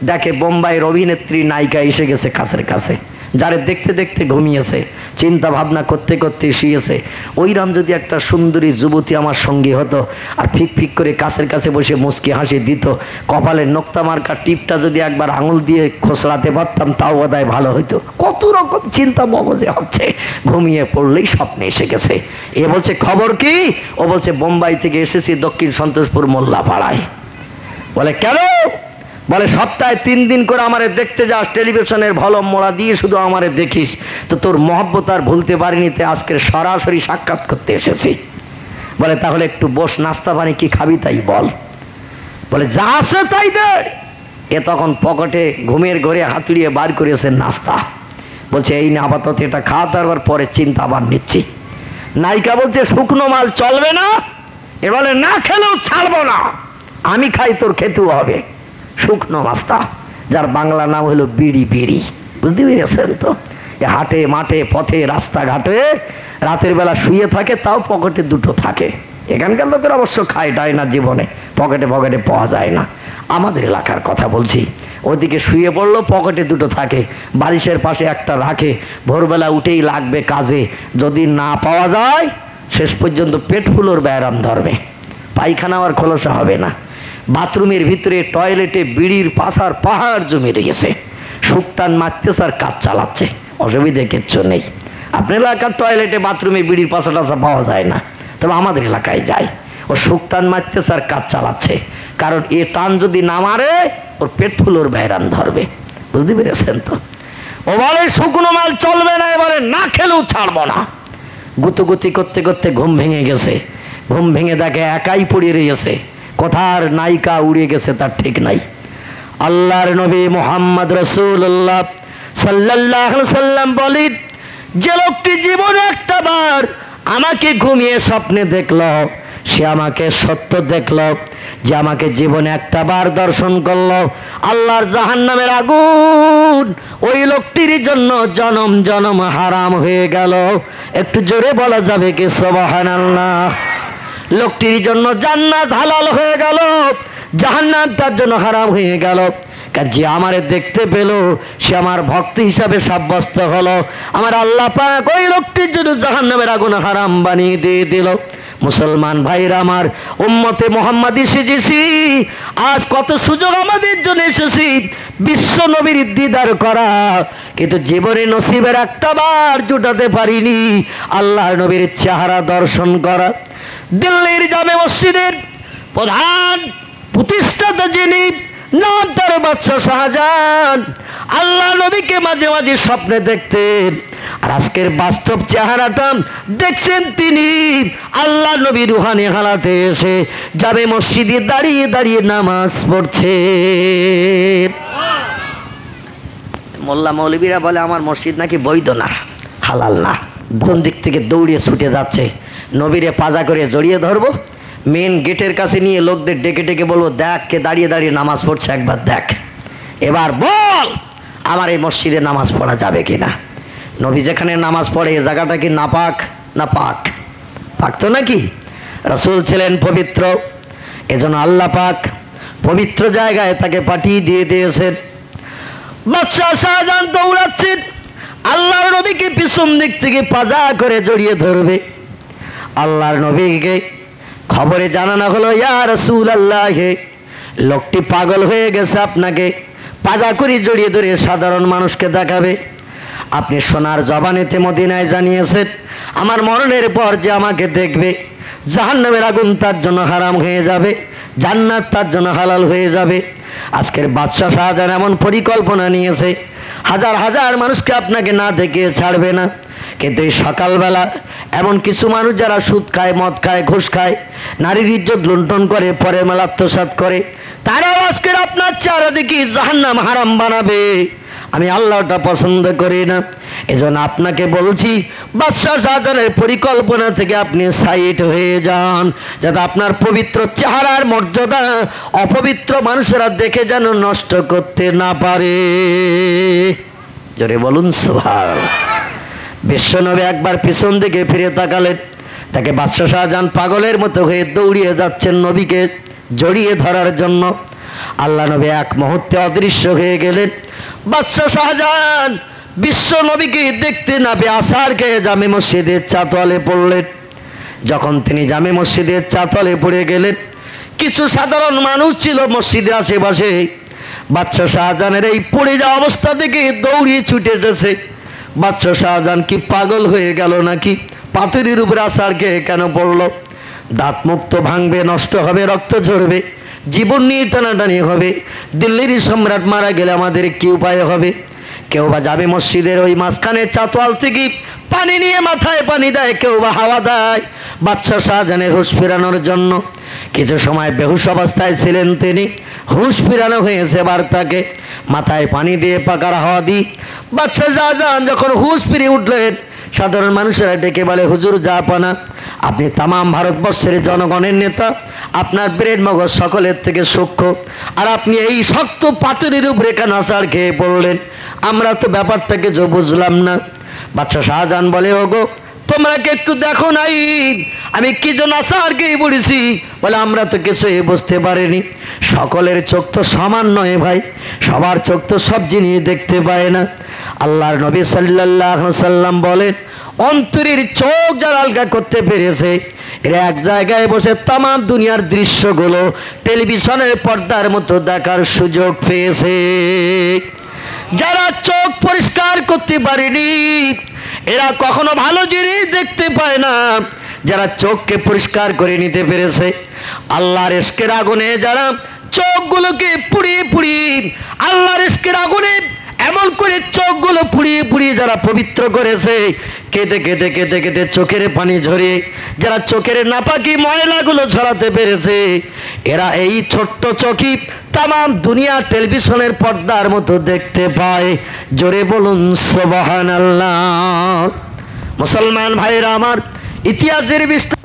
দেখে বোম্বাইয়ের অভিনেত্রী নায়িকা এসে গেছে কাছের কাছে, যারে দেখতে দেখতে ঘুমিয়েছে, চিন্তা ভাবনা করতে করতে শুয়েছে। ওইরাম যদি একটা সুন্দরী যুবতী আমার সঙ্গী হতো আর ফিক ফিক করে কাছের কাছে বসে মুস্কি হাসি দিত, কপালের নোক্তা মার্কা টিপটা যদি একবার আঙুল দিয়ে খোসলাতে পারতাম তাও বোধহয় ভালো হইতো। কত রকম চিন্তা মগজে হচ্ছে, ঘুমিয়ে পড়লেই স্বপ্নে এসে গেছে। এ বলছে খবর কি? ও বলছে বোম্বাই থেকে এসেছি দক্ষিণ সন্তোষপুর মোল্লাপাড়ায়। বলে কেন? বলে সপ্তাহে 3 দিন করে আমারে দেখতে যাস, টেলিভিশনের ভলম মোড়া দিয়ে শুধু আমারে দেখিস, তো তোর মহব্বত আর ভুলতে পারিনি, তে আজকে সরাসরি সাক্ষাৎ করতে এসেছি। বলে তাহলে একটু বস, নাস্তা পানি কি খাবি তাই বল। বলে যা আছে তাই দে। এ তখন পকেটে ঘুমের ঘরে হাতুড়িয়ে বার করেছে নাস্তা, বলছে এই না আপাতত এটা খা, তারপর পরে চিন্তা আবার নিচ্ছি। নায়িকা বলছে শুকনো মাল চলবে না? এ বলে না খেলেও ছাড়বো না, আমি খাই তোর খেতেও হবে। শুকনো নাস্তা, যার বাংলা নাম হলো বিড়ি বিড়ি, বুঝতে পেরেছেন তো? হাটে মাঠে পথে রাস্তাঘাটে রাতের বেলা শুয়ে থাকে, তাও পকেটে দুটো থাকে। এখানকার লোকের অবশ্য খায় টায় না, জীবনে পকেটে পকেটে পাওয়া যায় না। আমাদের এলাকার কথা বলছি, ওদিকে শুয়ে পড়লো, পকেটে দুটো থাকে, বালিশের পাশে একটা রাখে, ভোরবেলা উঠেই লাগবে কাজে, যদি না পাওয়া যায় শেষ পর্যন্ত পেট ফুলোর ব্যায়াম ধরবে, পায়খানা আর খোলসা হবে না। বাথরুমের ভিতরে টয়লেটে বিড়ির পাশার পাহাড় জমে রেখেছে, শুকটান মারতেছে আর কাজ চালাচ্ছে, অসুবিধে কিচ্ছু নেই। আপনার এলাকার টয়লেটে বাথরুমে বিড়ির পাশা টাশা পাওয়া যায় না, তবে আমাদের এলাকায় যায়, ও শুকটান মারতেছে আর কাজ চালাচ্ছে, কারণ এ টান যদি না মারে ওর পেট ফুলোর ব্যায়াম ধরবে। বুঝতে পেরেছেন তো? ও বলে শুকনো মাল চলবে না, এবারে না খেলেও ছাড়বো না। গুতুগুতি করতে করতে ঘুম ভেঙে গেছে, ঘুম ভেঙে দেখে একাই পড়ে রয়েছে, কোথার নায়িকা উড়ে গেছে তার ঠিক নাই। আল্লাহর নবী মুহাম্মদ রাসূলুল্লাহ সাল্লাল্লাহু আলাইহি সাল্লাম বলেন, যে লোকটি জীবনে একটা বার আমাকে ঘুমিয়ে স্বপ্নে দেখলো, সে আমাকে সত্য দেখলো, যে আমাকে জীবনে একটা বার দর্শন করলো, আল্লাহর জাহান্নামের আগুন ওই লোকটির জন্য জনম জনম হারাম হয়ে গেল। একটু জোরে বলা যাবে কি সুবহানাল্লাহ? লোকটির জন্য জান্নাত হালাল হয়ে গেল, জাহান্নাম তার জন্য হারাম হয়ে গেল। যে আমারে দেখতে পেল সে আমার ভক্ত হিসাবে সাব্যস্ত হলো, আমার আল্লাহ পাক ওই লোকটির জন্য জাহান্নামের আগুন হারাম বানিয়ে দিয়ে দিল। মুসলমান ভাইরা আমার, উম্মতে মুহাম্মাদি সেজেছি, আজ কত সুযোগ আমাদের জন্য এসেছি বিশ্ব নবীর দিদার করা, কিন্তু জীবনে নসিবের একটা বার জুটাতে পারিনি আল্লাহর নবীর চেহারা দর্শন করা। দিল্লির জামে মসজিদের প্রধান প্রতিষ্ঠাতা যিনি, নাম তার বাদশাহ শাহজাহান, আল্লাহ নবীকে মাঝে মাঝে স্বপ্নে দেখতেন, আর আজকের বাস্তব চেহারাটা দেখছেন তিনি আল্লাহ নবী রুহানি হালাতে এসে জামে মসজিদে দাঁড়িয়ে দাঁড়িয়ে নামাজ পড়ছে। মোল্লা মৌলবীরা বলে আমার মসজিদ নাকি বৈধ না, হালাল না, কোন দিক থেকে দৌড়িয়ে ছুটে যাচ্ছে, নবীরে পাজা করে জড়িয়ে ধরবো, মেন গেটের কাছে নিয়ে লোকদের ডেকে ডেকে বলবো, দেখ কে দাঁড়িয়ে দাঁড়িয়ে নামাজ পড়ছে, একবার দেখ, এবার বল আমার এই মসজিদে নামাজ পড়া যাবে কিনা। নবী যেখানে নামাজ পড়ে এ জায়গাটা কি নাপাক? না পাক, পাক তো নাকি? রাসূল ছিলেন পবিত্র, এজন্য আল্লাহ পাক পবিত্র জায়গায় তাকে পাঠিয়ে দিয়ে দিয়েছেন। বাদশাহ শাহজাহান দৌড়াচ্ছেন, আল্লাহর নবীকে পিছন দিক থেকে পাজা করে জড়িয়ে ধরবে। আল্লাহর নবীকে খবরে জানানো হলো, ইয়া রাসূলুল্লাহ, লোকটি পাগল হয়ে গেছে, আপনাকে পাজা করে জড়িয়ে ধরে সাধারণ মানুষকে দেখাবে। আপনি সোনার জবানেতে মদিনায় জানিয়েছেন, আমার মরণের পর যে আমাকে দেখবে জাহান্নামের আগুন তার জন্য হারাম হয়ে যাবে, জান্নাত তার জন্য হালাল হয়ে যাবে। আজকের বাদশাহ শাহজাহান এমন পরিকল্পনা নিয়েছে, হাজার হাজার মানুষকে আপনাকে না দেখে ছাড়বে না, কিন্তু এই সকালবেলা এমন কিছু মানুষ যারা সুদ খায়, মদ খায়, ঘুষ খায়, নারীর ইজ্জত লুণ্ঠন করে, পরে মেলা আত্মসাৎ করে, তারাও আজকের আপনার চারিদিকে জাহান্নাম হারাম বানাবে। আমি আল্লাহটা পছন্দ করি না, এজন্য আপনাকে বলছি বাদশাহ শাহজাহানের পরিকল্পনা থেকে আপনি সাইড হয়ে যান, যাতে আপনার পবিত্র চেহারার মর্যাদা অপবিত্র মানুষেরা দেখে যেন নষ্ট করতে না পারে। জোরে বলুন সুবহানাল্লাহ। বিশ্বনবী একবার পিছন দিকে ফিরে তাকালেন, তাকে বাদশাহ শাহজাহান পাগলের মতো হয়ে দৌড়িয়ে যাচ্ছেন নবীকে জড়িয়ে ধরার জন্য। আল্লাহ নবী এক মুহূর্তে অদৃশ্য হয়ে গেলেন। বাদশাহ শাহজাহান বিশ্ব নবীকে দেখতে না পেয়ে আসার খেয়ে জামে মসজিদের চাতওয়ালে পড়লেন। যখন তিনি জামে মসজিদের চাতওয়ালে পড়ে গেলেন, কিছু সাধারণ মানুষ ছিল মসজিদের আশেপাশে, বাদশাহ শাহজাহানের এই পড়ে যাওয়া অবস্থা দেখে দৌড়িয়ে ছুটে এসেছে। বাদশাহ শাহজাহান কি পাগল হয়ে গেল নাকি? পাথরের উপরে আসার খেয়ে কেন পড়ল? দাঁত মুক্ত ভাঙবে, নষ্ট হবে, রক্ত ঝরবে, জীবন নিয়ে টানাটানি হবে। দিল্লির সম্রাট মারা গেলে আমাদের কি উপায় হবে? কেউ বা যাবে মসজিদের ওই মাঝখানে চাতওয়াল থেকে পানি নিয়ে মাথায় পানি দেয়, কেউ বা হাওয়া দেয় বাদশাহ শাহজাহানের হুঁশ ফেরানোর জন্য। কিছু সময় বেহুশ অবস্থায় ছিলেন তিনি, হুঁশ ফিরানো হয়েছে এবার তাকে মাথায় পানি দিয়ে পাকার হাওয়া দিই। বাদশাহ শাহজাহান যখন হুঁশ ফিরে উঠলেন, সাধারণ মানুষেরা ডেকে বলে, হুজুর জাহাপনা, আপনি তামাম ভারতবর্ষের জনগণের নেতা, আপনার ব্রেন মগজ সকলের থেকে সূক্ষ্ম, আর আপনি এই শক্ত পাথরের উপরে কেন আছাড় খেয়ে পড়লেন? আমরা তো ব্যাপারটাকে যে বুঝলাম না। বাদশাহ শাহজাহান বলে, ওগো তোমরা কি একটু দেখো নাই আমি কি জন্য আসারকেই বলেছি? বলে, আমরা তো কিছুই বুঝতে পারিনি। সকলের চোখ তো সমান নয় ভাই, সবার চোখ তো সব জিনিস দেখতে পায় না। আল্লাহর নবী সাল্লাল্লাহু আলাইহি সাল্লাম বলেন, অন্তরের চোখ যারা আলগা করতে পেরেছে এরা এক জায়গায় বসে তামাম দুনিয়ার দৃশ্যগুলো টেলিভিশনের পর্দার মতো দেখার সুযোগ পেয়েছে। যারা চোখ পরিষ্কার করতে পারেনি এরা কখনো ভালো জিনিস দেখতে পায় না। যারা চোখকে পরিষ্কার করে নিতে পেরেছে, আল্লাহর ইশকের আগুনে যারা চোখগুলোকে পুড়িয়ে পুড়িয়ে, আল্লাহর ইশকের আগুনে এমন করে চোখগুলো পুড়িয়ে পুড়িয়ে যারা পবিত্র করেছে, কেঁদে কেঁদে কেঁদে কেঁদে চোখের পানি ঝরিয়ে যারা চোখের নাপাকি ময়লাগুলো ঝরাতে পেরেছে, এরা এই ছোট্ট চোখই তামাম দুনিয়া টেলিভিশনের পর্দার মতো দেখতে পায়। জোরে বলুন সুবহানাল্লাহ। মুসলমান ভাইরা আমার, ইতিহাসের বিস্তার